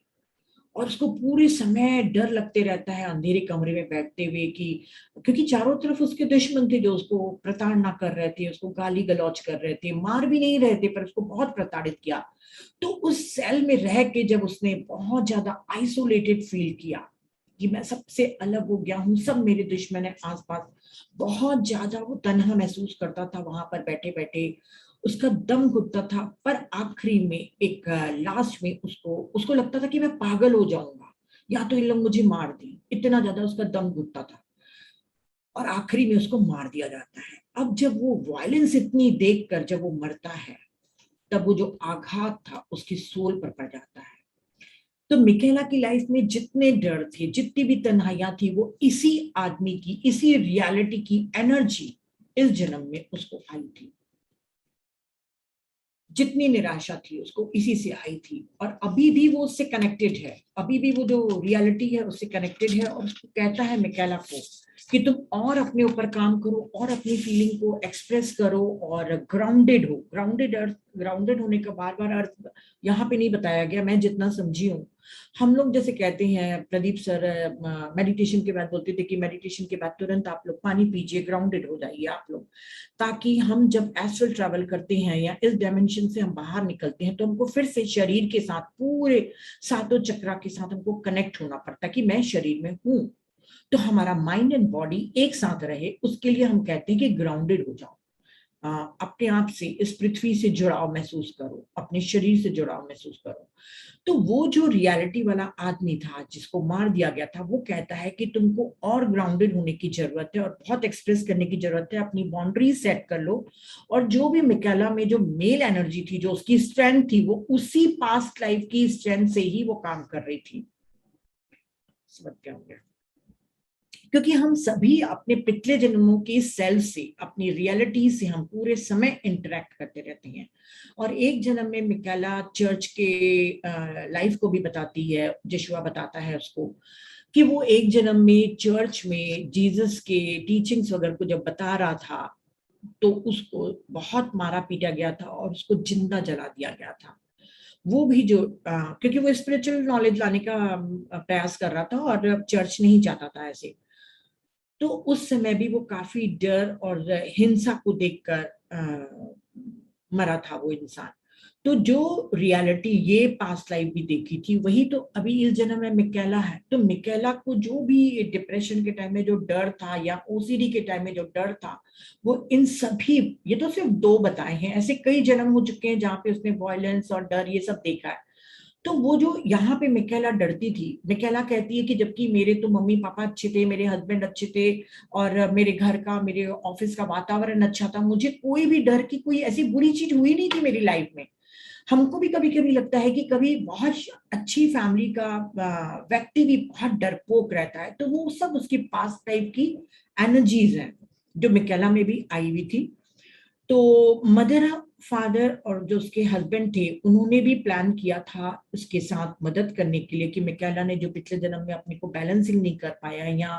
और उसको पूरे समय डर लगते रहता है अंधेरे कमरे में बैठते हुए कि, क्योंकि चारों तरफ उसके दुश्मन थे जो उसको प्रताड़ना कर रहे थे, उसको गाली गलौज कर रहे थे, मार भी नहीं रहे थे पर उसको बहुत प्रताड़ित किया। तो उस सेल में रह के जब उसने बहुत ज्यादा आइसोलेटेड फील किया कि मैं सबसे अलग हो गया हूँ, सब मेरे दुश्मन है आसपास, बहुत ज्यादा वो तन्हा महसूस करता था वहां पर बैठे बैठे। उसका दम घुटता था। पर आखिरी में एक लास्ट में उसको उसको लगता था कि मैं पागल हो जाऊंगा या तो इन लोग मुझे मार दें, इतना ज्यादा उसका दम घुटता था। और आखिरी में उसको मार दिया जाता है। अब जब वो वायलेंस इतनी देखकर जब वो मरता है, तब वो जो आघात था उसकी सोल पर पड़ जाता है। तो मिकेला की लाइफ में जितने डर थे, जितनी भी तन्हाइयां थी, वो इसी आदमी की, इसी रियलिटी की एनर्जी इस जन्म में उसको आई थी। जितनी निराशा थी उसको इसी से आई थी। और अभी भी वो उससे कनेक्टेड है, अभी भी वो जो रियलिटी है उससे कनेक्टेड है। और उसको कहता है मिकेला को कि तुम और अपने ऊपर काम करो और अपनी फीलिंग को एक्सप्रेस करो और ग्राउंडेड हो। ग्राउंडेड अर्थ, ग्राउंडेड होने का बार बार अर्थ यहाँ पे नहीं बताया गया, मैं जितना समझी हूँ। हम लोग जैसे कहते हैं, प्रदीप सर मेडिटेशन के बाद बोलते थे कि मेडिटेशन के बाद तुरंत आप लोग पानी पीजिए, ग्राउंडेड हो जाइए आप लोग, ताकि हम जब एस्ट्रल ट्रैवल करते हैं या इस डायमेंशन से हम बाहर निकलते हैं तो हमको फिर से शरीर के साथ, पूरे सातों चक्रा के साथ हमको कनेक्ट होना पड़ता है कि मैं शरीर में हूं। तो हमारा माइंड एंड बॉडी एक साथ रहे, उसके लिए हम कहते हैं कि ग्राउंडेड हो जाओ। अपने आप से, इस पृथ्वी से जुड़ाव महसूस करो, अपने शरीर से जुड़ाव महसूस करो। तो वो जो रियलिटी वाला आदमी था जिसको मार दिया गया था, वो कहता है कि तुमको और ग्राउंडेड होने की जरूरत है और बहुत एक्सप्रेस करने की जरूरत है, अपनी बाउंड्री सेट कर लो। और जो भी मिकेला में जो मेल एनर्जी थी, जो उसकी स्ट्रेंथ थी, वो उसी पास्ट लाइफ की स्ट्रेंथ से ही वो काम कर रही थी। समझ क्या हो गया? क्योंकि हम सभी अपने पिछले जन्मों के सेल से, अपनी रियलिटी से हम पूरे समय इंटरेक्ट करते रहते हैं। और एक जन्म में मिकाला चर्च के लाइफ को भी बताती है, यीशुआ बताता है उसको कि वो एक जन्म में चर्च में जीसस के टीचिंग्स वगैरह को जब बता रहा था, तो उसको बहुत मारा पीटा गया था और उसको जिंदा जला दिया गया था। वो भी जो क्योंकि वो स्पिरिचुअल नॉलेज लाने का प्रयास कर रहा था और चर्च नहीं चाहता था ऐसे। तो उस समय भी वो काफी डर और हिंसा को देखकर मरा था वो इंसान। तो जो रियलिटी ये पास्ट लाइफ भी देखी थी, वही तो अभी इस जन्म में मिकेला है। तो मिकेला को जो भी डिप्रेशन के टाइम में जो डर था या ओसीडी के टाइम में जो डर था, वो इन सभी, ये तो सिर्फ दो बताए हैं, ऐसे कई जन्म हो चुके हैं जहाँ पे उसने वायलेंस और डर ये सब देखा है। तो वो जो यहाँ पे मिकेला डरती थी, मिकेला कहती है कि जबकि मेरे तो मम्मी पापा अच्छे थे, मेरे हस्बैंड अच्छे थे, और मेरे घर का, मेरे ऑफिस का वातावरण अच्छा था, मुझे कोई भी डर की कोई ऐसी बुरी चीज हुई नहीं थी मेरी लाइफ में। हमको भी कभी कभी लगता है कि कभी बहुत अच्छी फैमिली का व्यक्ति भी बहुत डरपोक रहता है, तो वो सब उसकी पास्ट टाइप की एनर्जीज हैं जो मिकेला में भी आई हुई थी। तो मदर, फादर और जो उसके हस्बैंड थे, उन्होंने भी प्लान किया था उसके साथ मदद करने के लिए कि मिकाला ने जो पिछले जन्म में अपने को बैलेंसिंग नहीं कर पाया या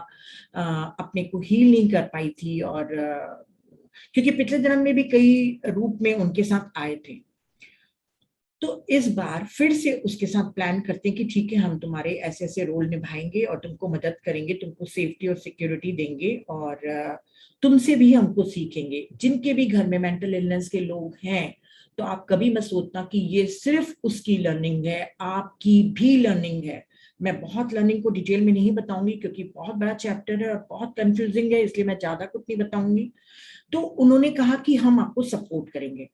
अपने को हील नहीं कर पाई थी, और क्योंकि पिछले जन्म में भी कई रूप में उनके साथ आए थे। तो इस बार फिर से उसके साथ प्लान करते हैं कि ठीक है, हम तुम्हारे ऐसे ऐसे रोल निभाएंगे और तुमको मदद करेंगे, तुमको सेफ्टी और सिक्योरिटी देंगे, और तुमसे भी हमको सीखेंगे। जिनके भी घर में मेंटल इलनेस के लोग हैं, तो आप कभी मत सोचना कि ये सिर्फ उसकी लर्निंग है, आपकी भी लर्निंग है। मैं बहुत लर्निंग को डिटेल में नहीं बताऊंगी क्योंकि बहुत बड़ा चैप्टर है और बहुत कंफ्यूजिंग है, इसलिए मैं ज्यादा कुछ नहीं बताऊंगी। तो उन्होंने कहा कि हम आपको सपोर्ट करेंगे।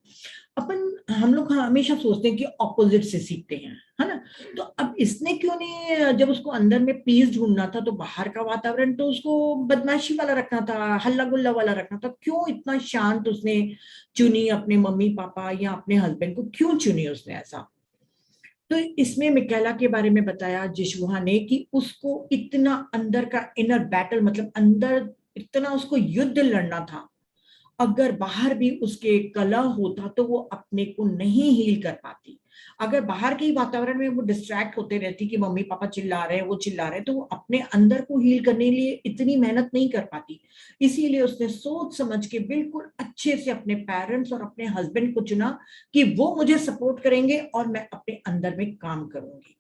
अपन हम लोग हमेशा सोचते हैं कि ऑपोजिट से सीखते हैं, है ना? तो अब इसने क्यों नहीं, जब उसको अंदर में पीस ढूंढना था तो बाहर का वातावरण तो उसको बदमाशी वाला रखना था, हल्ला गुल्ला वाला रखना था, क्यों इतना शांत उसने चुनी अपने मम्मी पापा या अपने हस्बैंड को, क्यों चुनी उसने ऐसा? तो इसमें मिकेला के बारे में बताया जिशुआ ने कि उसको इतना अंदर का इनर बैटल, मतलब अंदर इतना उसको युद्ध लड़ना था। अगर बाहर भी उसके कला होता तो वो अपने को नहीं हील कर पाती। अगर बाहर के वातावरण में वो डिस्ट्रैक्ट होते रहती कि मम्मी पापा चिल्ला रहे हैं, वो चिल्ला रहे हैं, तो वो अपने अंदर को हील करने के लिए इतनी मेहनत नहीं कर पाती। इसीलिए उसने सोच समझ के बिल्कुल अच्छे से अपने पेरेंट्स और अपने हस्बैंड को चुना कि वो मुझे सपोर्ट करेंगे और मैं अपने अंदर में काम करूंगी।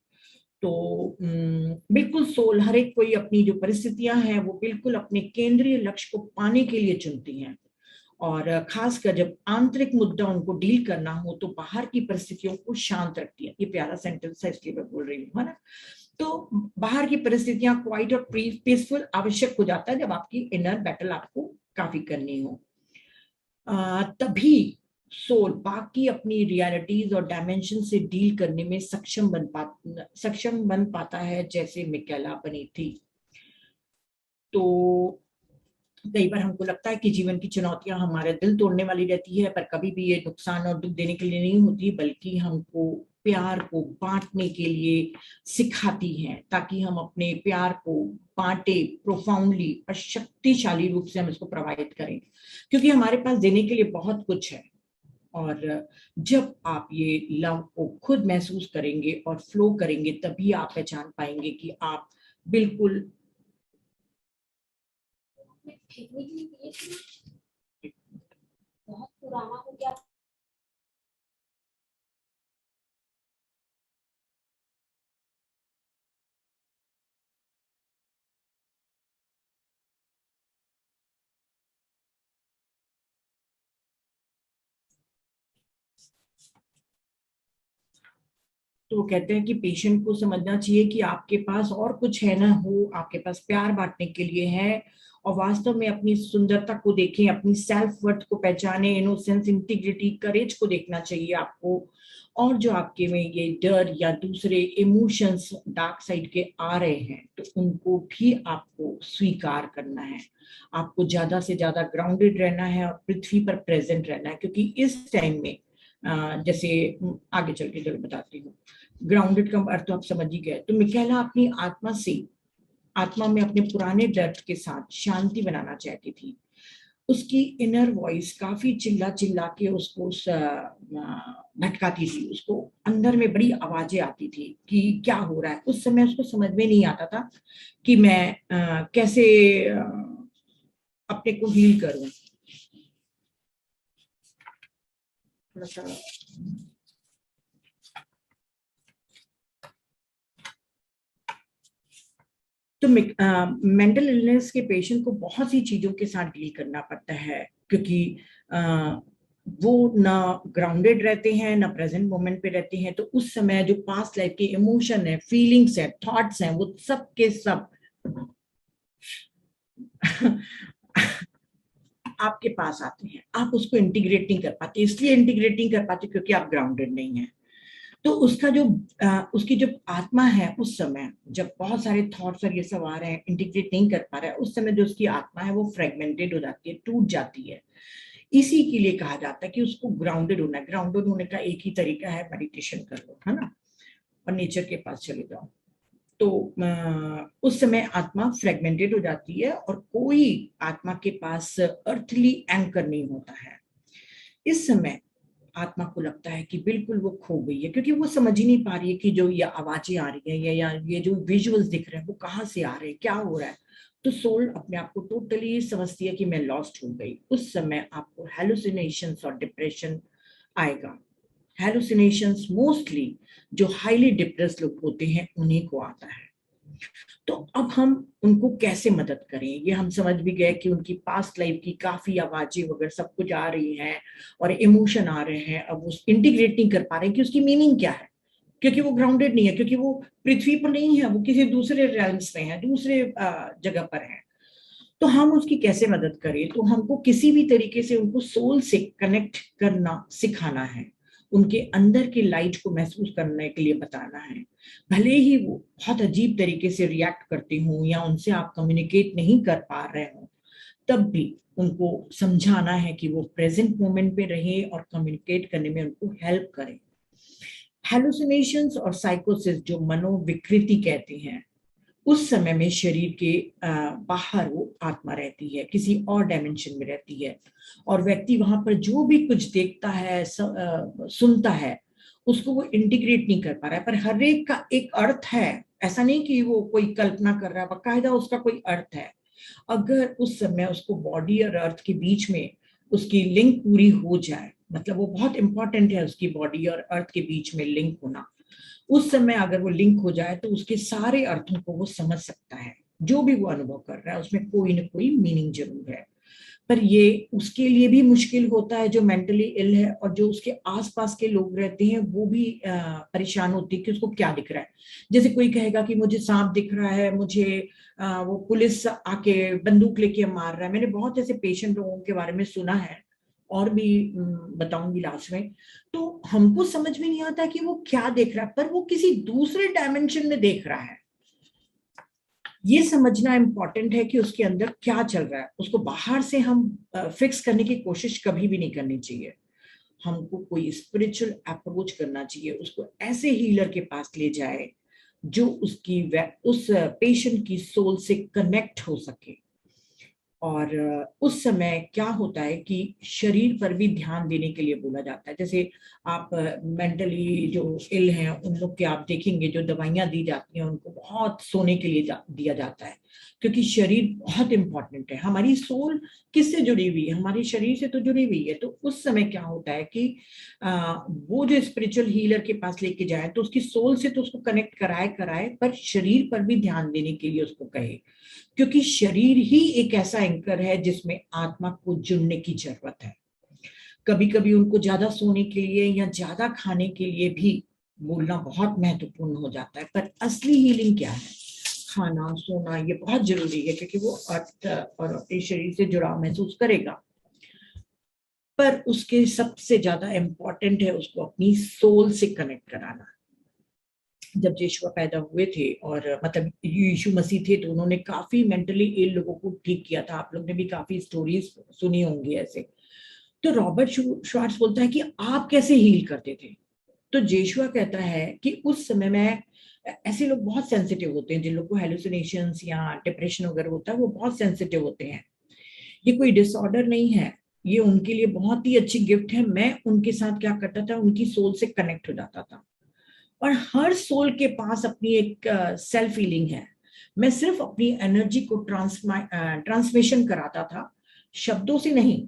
तो बिल्कुल सोल, हर एक कोई अपनी जो परिस्थितियां हैं वो बिल्कुल अपने केंद्रीय लक्ष्य को पाने के लिए चुनती हैं। और खासकर जब आंतरिक मुद्दा उनको डील करना हो तो बाहर की परिस्थितियों को शांत रखती है। ये प्यारा सेंटेंस है इसलिए मैं बोल रही हूँ, है ना? तो बाहर की परिस्थितियां क्वाइट और पीसफुल आवश्यक हो जाता है जब आपकी इनर बैटल आपको काफी करनी हो। तभी सोल बाकी अपनी रियलिटीज और डायमेंशन से डील करने में सक्षम बन पाता है, जैसे मिकेला बनी थी। तो कई बार हमको लगता है कि जीवन की चुनौतियां हमारे दिल तोड़ने वाली रहती है, पर कभी भी ये नुकसान और दुख देने के लिए नहीं होती, बल्कि हमको प्यार को बांटने के लिए सिखाती हैं, ताकि हम अपने प्यार को बांटे प्रोफाउंडली और शक्तिशाली रूप से हम इसको प्रोवाइड करें, क्योंकि हमारे पास देने के लिए बहुत कुछ है। और जब आप ये लव को खुद महसूस करेंगे और फ्लो करेंगे, तभी आप पहचान पाएंगे कि आप बिल्कुल बहुत पुराना हो गया। तो वो कहते हैं कि पेशेंट को समझना चाहिए कि आपके पास और कुछ है ना हो, आपके पास प्यार बांटने के लिए है, और वास्तव में अपनी सुंदरता को देखें, अपनी सेल्फ वर्थ को पहचाने, इनोसेंस, इंटीग्रिटी, करेज को देखना चाहिए आपको। और जो आपके में ये डर या दूसरे इमोशंस डार्क साइड के आ रहे हैं, तो उनको भी आपको स्वीकार करना है। आपको ज्यादा से ज्यादा ग्राउंडेड रहना है और पृथ्वी पर प्रेजेंट रहना है, क्योंकि इस टाइम में जैसे आगे चल के जरूर बताती हूँ, ग्राउंडेड का अर्थ तो आप समझ ही गए। तो मिकाएला अपनी आत्मा में अपने पुराने दर्द के साथ शांति बनाना चाहती थी। उसकी इनर वॉइस काफी चिल्ला चिल्ला के उसको भटकाती थी, उसको अंदर में बड़ी आवाजें आती थी कि क्या हो रहा है। उस समय उसको समझ में नहीं आता था कि मैं कैसे अपने को हील करूं। थोड़ा सा तो मेंटल इलनेस के पेशेंट को बहुत सी चीजों के साथ डील करना पड़ता है, क्योंकि वो ना ग्राउंडेड रहते हैं, ना प्रेजेंट मोमेंट पे रहते हैं। तो उस समय जो पास्ट लाइफ के इमोशन है, फीलिंग्स है, थॉट्स हैं, वो सब के सब आपके पास आते हैं। आप उसको इंटीग्रेट नहीं कर पाते, इसलिए इंटीग्रेट नहीं कर पाते क्योंकि आप ग्राउंडेड नहीं है। तो उसका जो उसकी जो आत्मा है, उस समय जब बहुत सारे थॉट्स और ये सब आ रहे हैं, इंटीग्रेट नहीं कर पा रहा है, उस समय जो उसकी आत्मा है वो फ्रेगमेंटेड हो जाती है, टूट जाती है। इसी के लिए कहा जाता है कि उसको ग्राउंडेड होना है। ग्राउंडेड होने का एक ही तरीका है, मेडिटेशन कर लो, है ना, और नेचर के पास चले जाओ। तो उस समय आत्मा फ्रेगमेंटेड हो जाती है और कोई आत्मा के पास अर्थली एंकर नहीं होता है। इस समय आत्मा को लगता है कि बिल्कुल वो खो गई है, क्योंकि वो समझ ही नहीं पा रही है कि जो ये आवाजें आ रही है या ये जो विजुअल्स दिख रहे हैं वो कहाँ से आ रहे हैं, क्या हो रहा है। तो सोल अपने आप को टोटली समझती है कि मैं लॉस्ट हो गई। उस समय आपको हेलुसिनेशंस और डिप्रेशन आएगा। हेलुसिनेशंस मोस्टली जो हाईली डिप्रेस लोग होते हैं उन्हीं को आता है। तो अब हम उनको कैसे मदद करें, ये हम समझ भी गए कि उनकी पास्ट लाइफ की काफी आवाजें वगैरह सब कुछ आ रही हैं और इमोशन आ रहे हैं। अब वो इंटीग्रेट नहीं कर पा रहे कि उसकी मीनिंग क्या है, क्योंकि वो ग्राउंडेड नहीं है, क्योंकि वो पृथ्वी पर नहीं है, वो किसी दूसरे रेल्म्स में है, दूसरे जगह पर है। तो हम उसकी कैसे मदद करें? तो हमको किसी भी तरीके से उनको सोल से कनेक्ट करना सिखाना है, उनके अंदर की लाइट को महसूस करने के लिए बताना है। भले ही वो बहुत अजीब तरीके से रिएक्ट करती हूँ या उनसे आप कम्युनिकेट नहीं कर पा रहे हो, तब भी उनको समझाना है कि वो प्रेजेंट मोमेंट पे रहे और कम्युनिकेट करने में उनको हेल्प करें। हेलुसिनेशंस और साइकोसिस जो मनोविकृति कहते हैं, उस समय में शरीर के बाहर वो आत्मा रहती है, किसी और डायमेंशन में रहती है, और व्यक्ति वहां पर जो भी कुछ देखता है, सुनता है, उसको वो इंटीग्रेट नहीं कर पा रहा है। पर हर एक का एक अर्थ है, ऐसा नहीं कि वो कोई कल्पना कर रहा है, बाकायदा उसका कोई अर्थ है। अगर उस समय उसको बॉडी और अर्थ के बीच में उसकी लिंक पूरी हो जाए, मतलब वो बहुत इंपॉर्टेंट है उसकी बॉडी और अर्थ के बीच में लिंक होना, उस समय अगर वो लिंक हो जाए तो उसके सारे अर्थों को वो समझ सकता है। जो भी वो अनुभव कर रहा है उसमें कोई ना कोई मीनिंग जरूर है। पर ये उसके लिए भी मुश्किल होता है जो मेंटली इल है, और जो उसके आसपास के लोग रहते हैं वो भी परेशान होती है कि उसको क्या दिख रहा है। जैसे कोई कहेगा कि मुझे सांप दिख रहा है, मुझे वो पुलिस आके बंदूक लेके मार रहा है। मैंने बहुत ऐसे पेशेंट लोगों के बारे में सुना है, और भी बताऊंगी लास्ट में। तो हमको समझ में नहीं आता कि वो क्या देख रहा है, पर वो किसी दूसरे डायमेंशन में देख रहा है। ये समझना इंपॉर्टेंट है कि उसके अंदर क्या चल रहा है। उसको बाहर से हम फिक्स करने की कोशिश कभी भी नहीं करनी चाहिए। हमको कोई स्पिरिचुअल अप्रोच करना चाहिए, उसको ऐसे हीलर के पास ले जाए जो उस पेशेंट की सोल से कनेक्ट हो सके। और उस समय क्या होता है कि शरीर पर भी ध्यान देने के लिए बोला जाता है। जैसे आप मेंटली जो इल हैं उन लोग के आप देखेंगे जो दवाइयां दी जाती हैं उनको बहुत सोने के लिए दिया जाता है, क्योंकि शरीर बहुत इंपॉर्टेंट है। हमारी सोल किससे जुड़ी हुई है? हमारे शरीर से तो जुड़ी हुई है। तो उस समय क्या होता है कि वो जो स्पिरिचुअल हीलर के पास लेके जाए तो उसकी सोल से तो उसको कनेक्ट कराए, पर शरीर पर भी ध्यान देने के लिए उसको कहे, क्योंकि शरीर ही एक ऐसा एंकर है जिसमें आत्मा को जुड़ने की जरूरत है। कभी कभी उनको ज्यादा सोने के लिए या ज्यादा खाने के लिए भी बोलना बहुत महत्वपूर्ण हो जाता है, पर असली हीलिंग क्या है? खाना, सोना, ये बहुत जरूरी है क्योंकि वो अर्थ और अपने शरीर से जुड़ाव महसूस करेगा, पर उसके सबसे ज्यादा इम्पोर्टेंट है उसको अपनी सोल से कनेक्ट कराना। जब यीशु पैदा हुए थे और मतलब यीशु मसीह थे, तो उन्होंने काफी मेंटली इल लोगों को ठीक किया था। आप लोग ने भी काफी स्टोरीज सुनी होंगी ऐसे। तो रॉबर्ट श्वार्ट्ज बोलता है कि आप कैसे हील करते थे? तो जेशुआ कहता है कि उस समय में ऐसे लोग बहुत सेंसिटिव होते हैं, जिन लोग को हेलुसिनेशंस या डिप्रेशन वगैरह होता है, वो बहुत सेंसिटिव होते हैं। ये कोई डिसऑर्डर नहीं है, ये उनके लिए बहुत ही अच्छी गिफ्ट है। मैं उनके साथ क्या करता था, उनकी सोल से कनेक्ट हो जाता था। और हर सोल के पास अपनी एक सेल्फ फीलिंग है। मैं सिर्फ अपनी एनर्जी को ट्रांसमिशन कराता था, शब्दों से नहीं,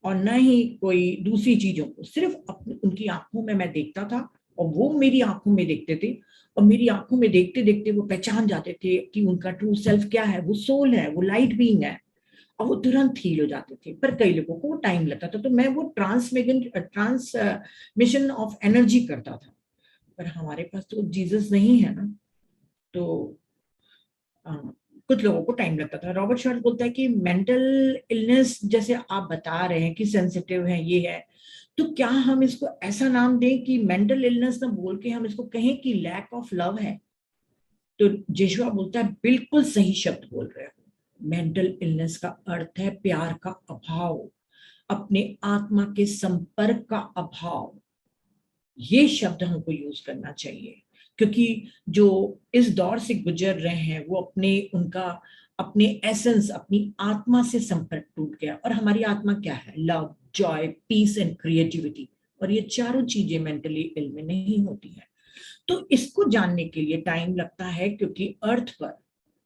और न ही कोई दूसरी चीजों को। सिर्फ अपनी उनकी आंखों में मैं देखता था और वो मेरी आंखों में देखते थे, और मेरी आंखों में देखते देखते वो पहचान जाते थे कि उनका ट्रू सेल्फ क्या है। वो सोल है, वो लाइट बीइंग है, और वो तुरंत हील हो जाते थे। पर कई लोगों को टाइम लगता था, तो मैं वो ट्रांसमिशन ऑफ एनर्जी करता था। पर हमारे पास तो जीसस नहीं है ना, तो आ, कुछ लोगों को टाइम लगता था। रॉबर्ट शॉर्ट बोलता है कि मेंटल इलनेस जैसे आप बता रहे हैं कि सेंसिटिव है, ये है, तो क्या हम इसको ऐसा नाम दें कि मेंटल इलनेस ना बोल के हम इसको कहें कि लैक ऑफ लव है? तो जेशुआ बोलता है बिल्कुल सही शब्द बोल रहे हो। मेंटल इलनेस का अर्थ है प्यार का अभाव, अपने आत्मा के संपर्क का अभाव। ये शब्द हमको यूज करना चाहिए, क्योंकि जो इस दौर से गुजर रहे हैं वो अपने एसेंस, अपनी आत्मा से संपर्क टूट गया। और हमारी आत्मा क्या है? Love, joy, peace and creativity. और ये चारों चीजें मेंटली इल में नहीं होती है। तो इसको जानने के लिए टाइम लगता है, क्योंकि अर्थ पर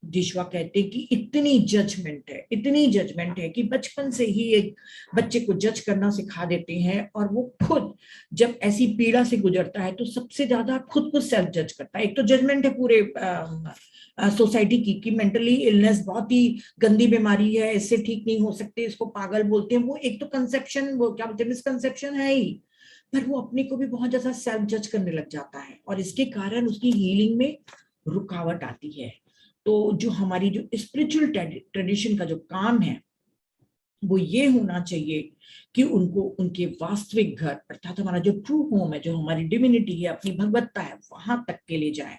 जिशवा कहते हैं कि इतनी जजमेंट है, इतनी जजमेंट है कि बचपन से ही एक बच्चे को जज करना सिखा देते हैं, और वो खुद जब ऐसी पीड़ा से गुजरता है तो सबसे ज्यादा खुद को सेल्फ जज करता है। एक तो जजमेंट है पूरे सोसाइटी की कि मेंटली इलनेस बहुत ही गंदी बीमारी है, इससे ठीक नहीं हो सकते, इसको पागल बोलते हैं। वो एक तो कंसेप्शन, वो क्या बोलते हैं, मिसकंसेप्शन है ही। पर वो अपने को भी बहुत ज्यादा सेल्फ जज करने लग जाता है, और इसके कारण उसकी हीलिंग में रुकावट आती है। तो जो हमारी जो स्पिरिचुअल ट्रेडिशन का जो काम है, वो ये होना चाहिए कि उनको उनके वास्तविक घर, अर्थात हमारा जो ट्रू होम है, जो हमारी डिविनिटी है, अपनी भगवत्ता है, वहां तक के ले जाए।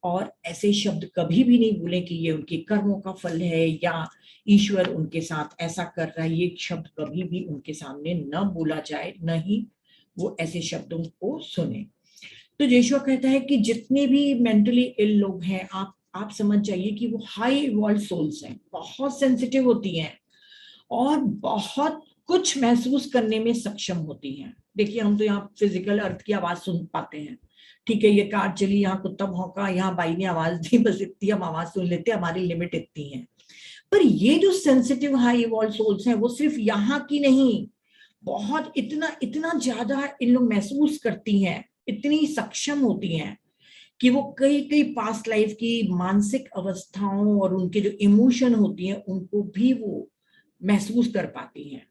और ऐसे शब्द कभी भी नहीं भूलें कि ये उनके कर्मों का फल है या ईश्वर उनके साथ ऐसा कर रहा है। ये शब्द कभी भी उनके सामने न बोला जाए, न ही वो ऐसे शब्दों को सुने। तो यीशु कहता है कि जितने भी मेंटली इल लोग हैं, आप समझ जाइए कि वो हाई इवॉल्व सोल्स हैं, बहुत सेंसिटिव होती हैं और बहुत कुछ महसूस करने में सक्षम होती हैं। देखिए, हम तो यहाँ फिजिकल अर्थ की आवाज सुन पाते हैं, ठीक है, ये कार चली, यहाँ कुत्ता भौंका, यहाँ बाई ने आवाज दी, बस इतनी हम आवाज सुन लेते हैं, हमारी लिमिट इतनी है। पर ये जो सेंसिटिव हाई इवॉल्व सोल्स हैं, वो सिर्फ यहाँ की नहीं, बहुत इतना इतना ज्यादा इन लोग महसूस करती हैं, इतनी सक्षम होती हैं कि वो कई कई पास्ट लाइफ की मानसिक अवस्थाओं और उनके जो इमोशन होती हैं उनको भी वो महसूस कर पाती हैं।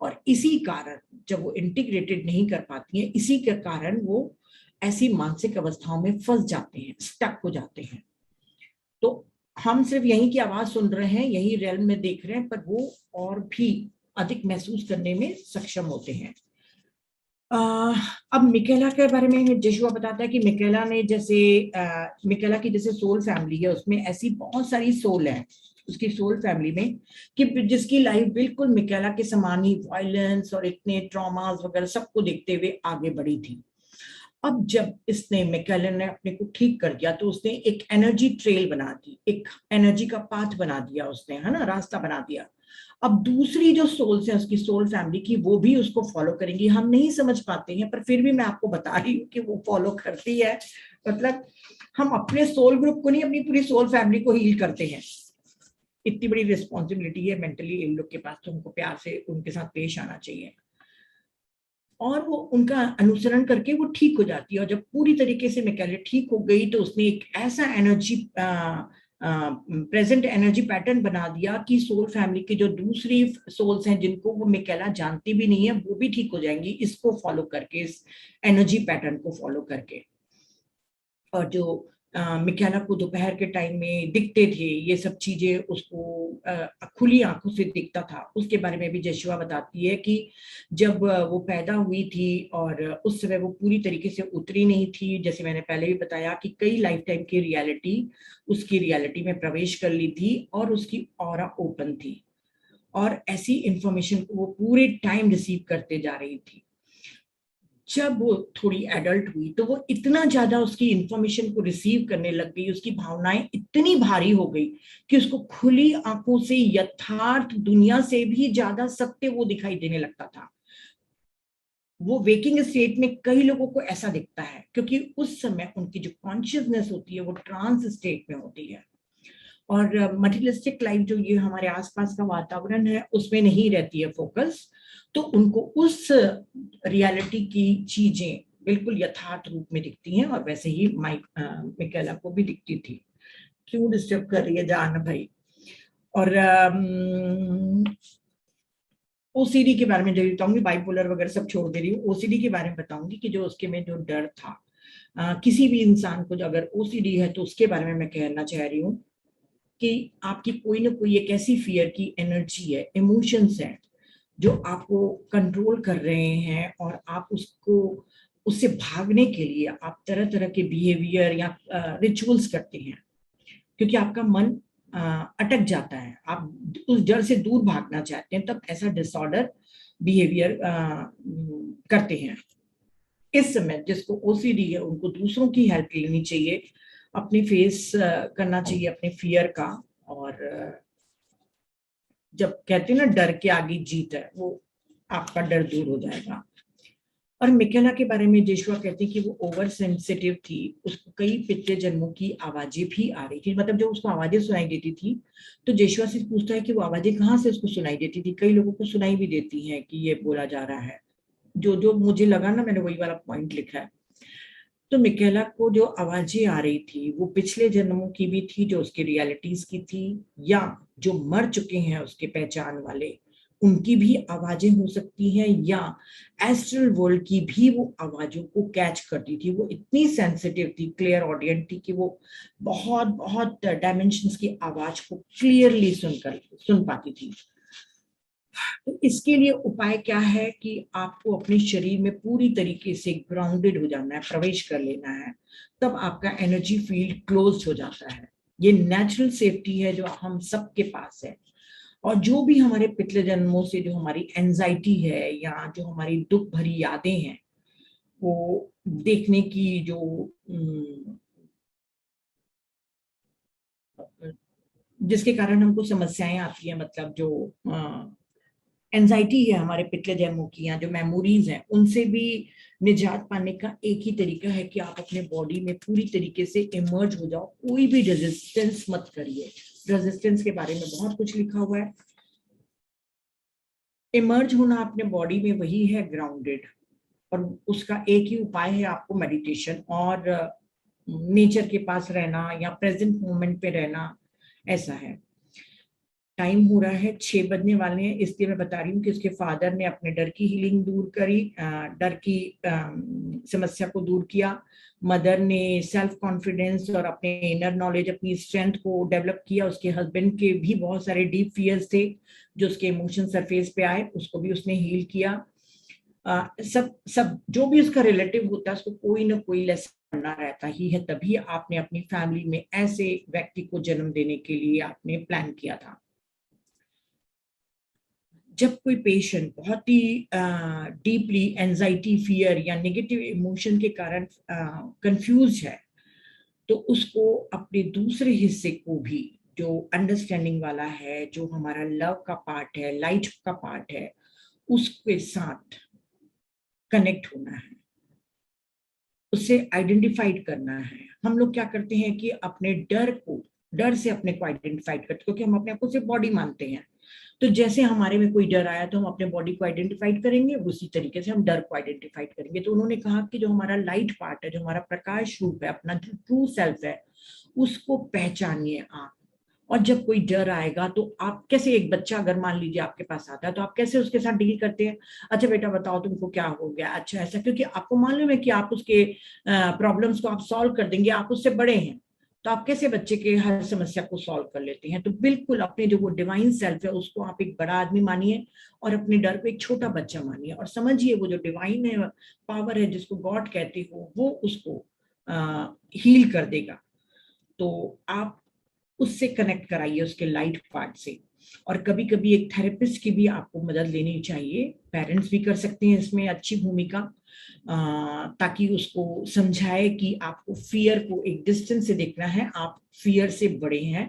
और इसी कारण जब वो इंटीग्रेटेड नहीं कर पाती हैं, इसी के कारण वो ऐसी मानसिक अवस्थाओं में फंस जाते हैं, स्टक हो जाते हैं। तो हम सिर्फ यहीं की आवाज सुन रहे हैं, यही रियल्म में देख रहे हैं, पर वो और भी अधिक महसूस करने में सक्षम होते हैं। अब मिकेला के बारे में जोशुआ बताता है कि मिकेला ने जैसे मिकेला की जैसे सोल फैमिली है, उसमें ऐसी बहुत सारी सोल है उसकी सोल फैमिली में कि जिसकी लाइफ बिल्कुल मिकेला के समान ही वायलेंस और इतने ट्रॉमास वगैरह सबको देखते हुए आगे बढ़ी थी। अब जब इसने मिकेला ने अपने को ठीक कर दिया, तो उसने एक एनर्जी ट्रेल बना दी, एक एनर्जी का पाथ बना दिया उसने, है ना, रास्ता बना दिया। अब दूसरी जो सोल्स हैं उसकी सोल फैमिली की, वो भी उसको फॉलो करेंगी। हम नहीं समझ पाते हैं, पर फिर भी मैं आपको बता रही हूँ कि वो फॉलो करती है। मतलब हम अपने सोल ग्रुप को नहीं, अपनी पूरी सोल फैमिली को हील करते हैं। इतनी बड़ी रिस्पॉन्सिबिलिटी है मेंटली इन लोग के पास, तो हमको प्यार से उनके साथ पेश आना चाहिए। और वो उनका अनुसरण करके वो ठीक हो जाती है। और जब पूरी तरीके से मिकेला ठीक हो गई, तो उसने एक ऐसा एनर्जी प्रेजेंट एनर्जी पैटर्न बना दिया कि सोल फैमिली की जो दूसरी सोल्स हैं, जिनको वो मिकेला जानती भी नहीं है, वो भी ठीक हो जाएंगी इसको फॉलो करके, इस एनर्जी पैटर्न को फॉलो करके। और जो मिकाला को दोपहर के टाइम में दिखते थे ये सब चीजें, उसको खुली आंखों से दिखता था, उसके बारे में भी जशुआ बताती है कि जब वो पैदा हुई थी और उस समय वो पूरी तरीके से उतरी नहीं थी, जैसे मैंने पहले भी बताया कि कई लाइफ टाइम की रियलिटी उसकी रियलिटी में प्रवेश कर ली थी और उसकी ऑरा ओपन थी और ऐसी इंफॉर्मेशन को वो पूरे टाइम रिसीव करते जा रही थी। जब वो थोड़ी एडल्ट हुई तो वो इतना ज्यादा उसकी इंफॉर्मेशन को रिसीव करने लग गई, उसकी भावनाएं इतनी भारी हो गई कि उसको खुली आंखों से यथार्थ दुनिया से भी ज्यादा सत्य वो दिखाई देने लगता था। वो वेकिंग स्टेट में कई लोगों को ऐसा दिखता है क्योंकि उस समय उनकी जो कॉन्शियसनेस होती है वो ट्रांस स्टेट में होती है और मटेरियलिस्टिक लाइफ जो ये हमारे आसपास का वातावरण है उसमें नहीं रहती है फोकस, तो उनको उस रियलिटी की चीजें बिल्कुल यथार्थ रूप में दिखती हैं और वैसे ही मिकेला को भी दिखती थी। क्यों डिस्टर्ब कर रही है जान भाई। और ओसीडी के बारे में जो बताऊंगी, बाइपोलर वगैरह सब छोड़ दे रही हूँ, ओसीडी के बारे में बताऊंगी कि जो उसके में जो डर था, किसी भी इंसान को जो अगर ओसीडी है तो उसके बारे में मैं कहना चाह रही हूँ कि आपकी कोई ना कोई एक ऐसी फियर की एनर्जी है, इमोशंस है जो आपको कंट्रोल कर रहे हैं और आप उसको उससे भागने के लिए आप तरह तरह के बिहेवियर या रिचुअल्स करते हैं क्योंकि आपका मन अटक जाता है, आप उस डर से दूर भागना चाहते हैं, तब ऐसा डिसऑर्डर बिहेवियर करते हैं। इस समय जिसको ओसीडी है उनको दूसरों की हेल्प लेनी चाहिए, अपने फेस करना चाहिए अपने फियर का, और जब कहते हैं ना डर के आगे जीत है, वो आपका डर दूर हो जाएगा। और मिकेला के बारे में जोशुआ कहते हैं कि वो ओवर सेंसिटिव थी, उसको कई पिछले जन्मों की आवाजें भी आ रही थी, मतलब जब उसको आवाजें सुनाई देती थी तो जोशुआ से पूछता है कि वो आवाजें कहाँ से उसको सुनाई देती थी। कई लोगों को सुनाई भी देती हैं कि ये बोला जा रहा है, जो जो मुझे लगा ना मैंने वही वाला पॉइंट लिखा है। तो मिकेला को जो आवाजें आ रही थी वो पिछले जन्मों की भी थी जो उसके रियलिटीज की थी, या जो मर चुके हैं उसके पहचान वाले उनकी भी आवाजें हो सकती हैं, या एस्ट्रल वर्ल्ड की भी वो आवाजों को कैच करती थी। वो इतनी सेंसिटिव थी, क्लियर ऑडियंट थी कि वो बहुत बहुत डायमेंशंस की आवाज को क्लियरली सुन पाती थी। तो इसके लिए उपाय क्या है कि आपको अपने शरीर में पूरी तरीके से ग्राउंडेड हो जाना है, प्रवेश कर लेना है, तब आपका एनर्जी फील्ड क्लोज हो जाता है। ये नेचुरल सेफ्टी है जो हम सबके पास है। और जो भी हमारे पिछले जन्मों से जो हमारी एंजाइटी है या जो हमारी दुख भरी यादें हैं वो देखने की जो जिसके कारण हमको समस्याएं आती हैं, मतलब जो एंजाइटी है हमारे पिछले जन्मों की या जो मेमोरीज हैं उनसे भी निजात पाने का एक ही तरीका है कि आप अपने बॉडी में पूरी तरीके से इमर्ज हो जाओ, कोई भी रेजिस्टेंस मत करिए। रेजिस्टेंस के बारे में बहुत कुछ लिखा हुआ है। इमर्ज होना अपने बॉडी में वही है ग्राउंडेड, और उसका एक ही उपाय है आपको मेडिटेशन और नेचर के पास रहना या प्रेजेंट मोमेंट पे रहना, ऐसा है। टाइम हो रहा है, 6 बजने वाले हैं, इसलिए मैं बता रही हूँ कि उसके फादर ने अपने डर की हीलिंग दूर करी, डर की समस्या को दूर किया। मदर ने सेल्फ कॉन्फिडेंस और अपने इनर नॉलेज, अपनी स्ट्रेंथ को डेवलप किया। उसके हस्बैंड के भी बहुत सारे डीप फियर्स थे जो उसके इमोशन सरफेस पे आए, उसको भी उसने हील किया। सब सब जो भी उसका रिलेटिव होता है उसको कोई ना कोई लेसन पढ़ना रहता ही है, तभी आपने अपनी फैमिली में ऐसे व्यक्ति को जन्म देने के लिए आपने प्लान किया था। जब कोई पेशेंट बहुत ही डीपली एंजाइटी, फियर या नेगेटिव इमोशन के कारण कंफ्यूज है तो उसको अपने दूसरे हिस्से को भी, जो अंडरस्टैंडिंग वाला है, जो हमारा लव का पार्ट है, लाइट का पार्ट है, उसके साथ कनेक्ट होना है, उससे आइडेंटिफाइड करना है। हम लोग क्या करते हैं कि अपने डर से अपने को आइडेंटिफाइड करते, क्योंकि हम अपने आप को सिर्फ बॉडी मानते हैं। तो जैसे हमारे में कोई डर आया तो हम अपने बॉडी को आइडेंटिफाइड करेंगे, उसी तरीके से हम डर को आइडेंटिफाइड करेंगे। तो उन्होंने कहा कि जो हमारा लाइट पार्ट है, जो हमारा प्रकाश रूप है, अपना जो ट्रू सेल्फ है, उसको पहचानिए आप, और जब कोई डर आएगा तो आप कैसे, एक बच्चा अगर मान लीजिए आपके पास आता है तो आप कैसे उसके साथ डील करते हैं? अच्छा बेटा बताओ तुमको क्या हो गया, अच्छा ऐसा, क्योंकि आपको मालूम है कि आप उसके प्रॉब्लम्स को आप सॉल्व कर देंगे, आप उससे बड़े हैं, तो आप कैसे बच्चे के हर समस्या को सॉल्व कर लेते हैं? तो बिल्कुल अपने जो वो डिवाइन सेल्फ है उसको आप एक बड़ा आदमी मानिए और अपने डर को एक छोटा बच्चा मानिए, और समझिए वो जो डिवाइन है, पावर है जिसको गॉड कहते हो, वो उसको हील कर देगा। तो आप उससे कनेक्ट कराइए, उसके लाइट पार्ट से। और कभी कभी एक थेरेपिस्ट की भी आपको मदद लेनी चाहिए, पेरेंट्स भी कर सकते हैं इसमें अच्छी भूमिका, ताकि उसको समझाए कि आपको फियर को एक डिस्टेंस से देखना है, आप फियर से बड़े हैं,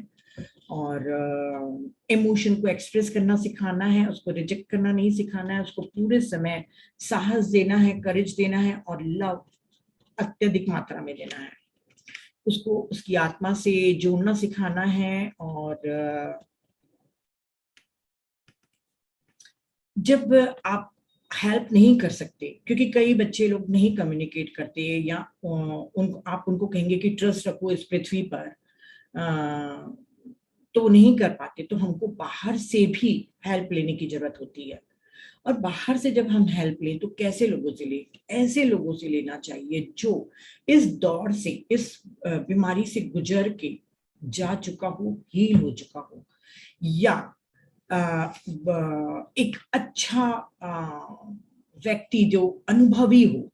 और इमोशन को एक्सप्रेस करना सिखाना है, उसको रिजेक्ट करना नहीं सिखाना है, उसको पूरे समय साहस देना है, करेज देना है, और लव अत्यधिक मात्रा में देना है, उसको उसकी आत्मा से जोड़ना सिखाना है। और जब आप हेल्प नहीं कर सकते, क्योंकि कई बच्चे लोग नहीं कम्युनिकेट करते, या आप उनको कहेंगे कि ट्रस्ट रखो इस पृथ्वी पर, तो वो नहीं कर पाते, तो हमको बाहर से भी हेल्प लेने की जरूरत होती है। और बाहर से जब हम हेल्प लें तो कैसे लोगों से लें? ऐसे लोगों से लेना चाहिए जो इस दौर से, इस बीमारी से गुजर के जा चुका हो, हील हो चुका हो, या एक अच्छा व्यक्ति जो अनुभवी हो,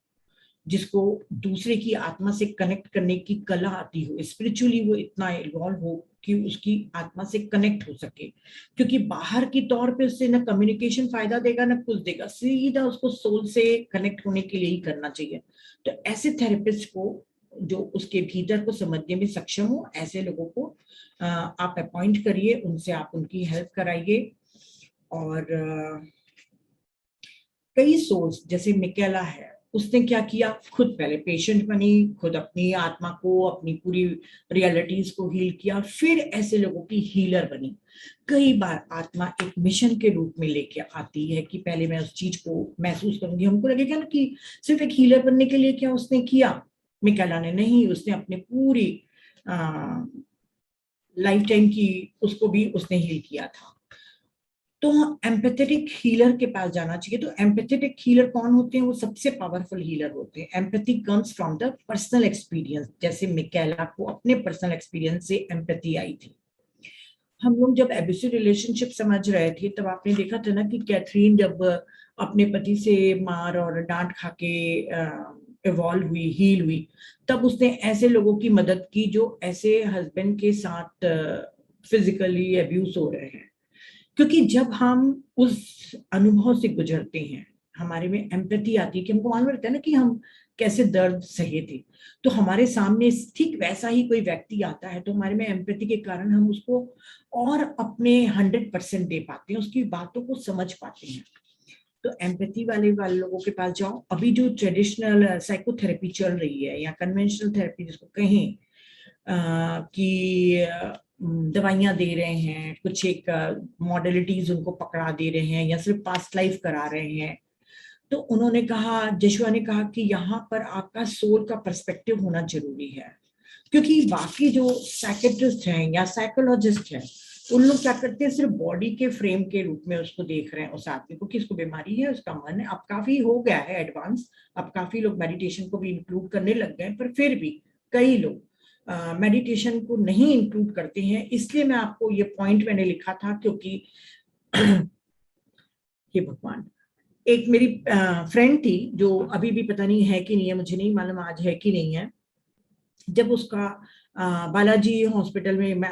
जिसको दूसरे की आत्मा से कनेक्ट करने की कला आती हो, स्पिरिचुअली वो इतना इन्वॉल्व हो कि उसकी आत्मा से कनेक्ट हो सके, क्योंकि बाहर की तौर पे उससे ना कम्युनिकेशन फायदा देगा ना कुछ देगा, सीधा उसको सोल से कनेक्ट होने के लिए ही करना चाहिए। तो ऐसे थेरेपिस्ट को जो उसके भीतर को समझने में सक्षम हो, ऐसे लोगों को आप अपॉइंट करिए, उनसे आप उनकी हेल्प कराइए। और कई सोल्स जैसे मिकेला है, उसने क्या किया, खुद पहले पेशेंट बनी, खुद अपनी आत्मा को, अपनी पूरी रियलिटीज को हील किया, फिर ऐसे लोगों की हीलर बनी। कई बार आत्मा एक मिशन के रूप में लेके आती है कि पहले मैं उस चीज को महसूस करूंगी, हमको लगेगा ना कि सिर्फ एक हीलर बनने के लिए क्या उसने किया, मिकेला ने नहीं, उसने अपने पूरी लाइफ टाइम की उसको भी उसने हील किया था। तो एम्पैथेटिक हीलर के पास जाना चाहिए। तो एम्पैथेटिक हीलर कौन होते हैं? वो सबसे पावरफुल हीलर होते हैं। Empathy comes from the personal experience, जैसे मिकेला को अपने पर्सनल एक्सपीरियंस से एम्पैथी आई थी। हम लोग जब एब्यूसिव रिलेशनशिप समझ रहे थे तब आपने देखा था ना कि कैथरीन जब अपने पति से मार और डांट खा के इवॉल्व हुई, हील हुई, तब उसने ऐसे लोगों की मदद की जो ऐसे हस्बैंड के साथ फिजिकली अब्यूज हो रहे हैं। क्योंकि जब हम उस अनुभव से गुजरते हैं, हमारे में एम्पैथी आती है कि हमको मालूम रहता है ना कि हम कैसे दर्द सहे थे, तो हमारे सामने ठीक वैसा ही कोई व्यक्ति आता है, तो हमारे में एम्पैथी के कारण हम उसको और अपने 100% दे पाते हैं, उसकी बातों को समझ पाते हैं। तो एम्पैथी वाले लोगों के पास जाओ। अभी जो ट्रेडिशनल साइकोथेरेपी चल रही है, या कन्वेंशनल थेरेपी जिसको कहें, कि दवाइयां दे रहे हैं, कुछ एक मॉडलिटीज उनको पकड़ा दे रहे हैं, या सिर्फ पास्ट लाइफ करा रहे हैं, तो उन्होंने कहा, जशुआ ने कहा कि यहाँ पर आपका सोल का पर्सपेक्टिव होना जरूरी है। क्योंकि बाकी जो साइकेट्रिस्ट हैं या साइकोलॉजिस्ट हैं, उन लोग क्या करते हैं, सिर्फ बॉडी के फ्रेम के रूप में उसको देख रहे हैं, उस आदमी को कि इसको बीमारी है, उसका मन है। अब काफी हो गया है एडवांस, अब काफी लोग मेडिटेशन को भी इंक्लूड करने लग गए, पर फिर भी कई लोग मेडिटेशन को नहीं इंक्लूड करते हैं। इसलिए मैं आपको ये पॉइंट मैंने लिखा था, क्योंकि हे भगवान, एक मेरी फ्रेंड थी जो अभी भी पता नहीं है कि नहीं है, मुझे नहीं मालूम आज है कि नहीं है। जब उसका बालाजी हॉस्पिटल में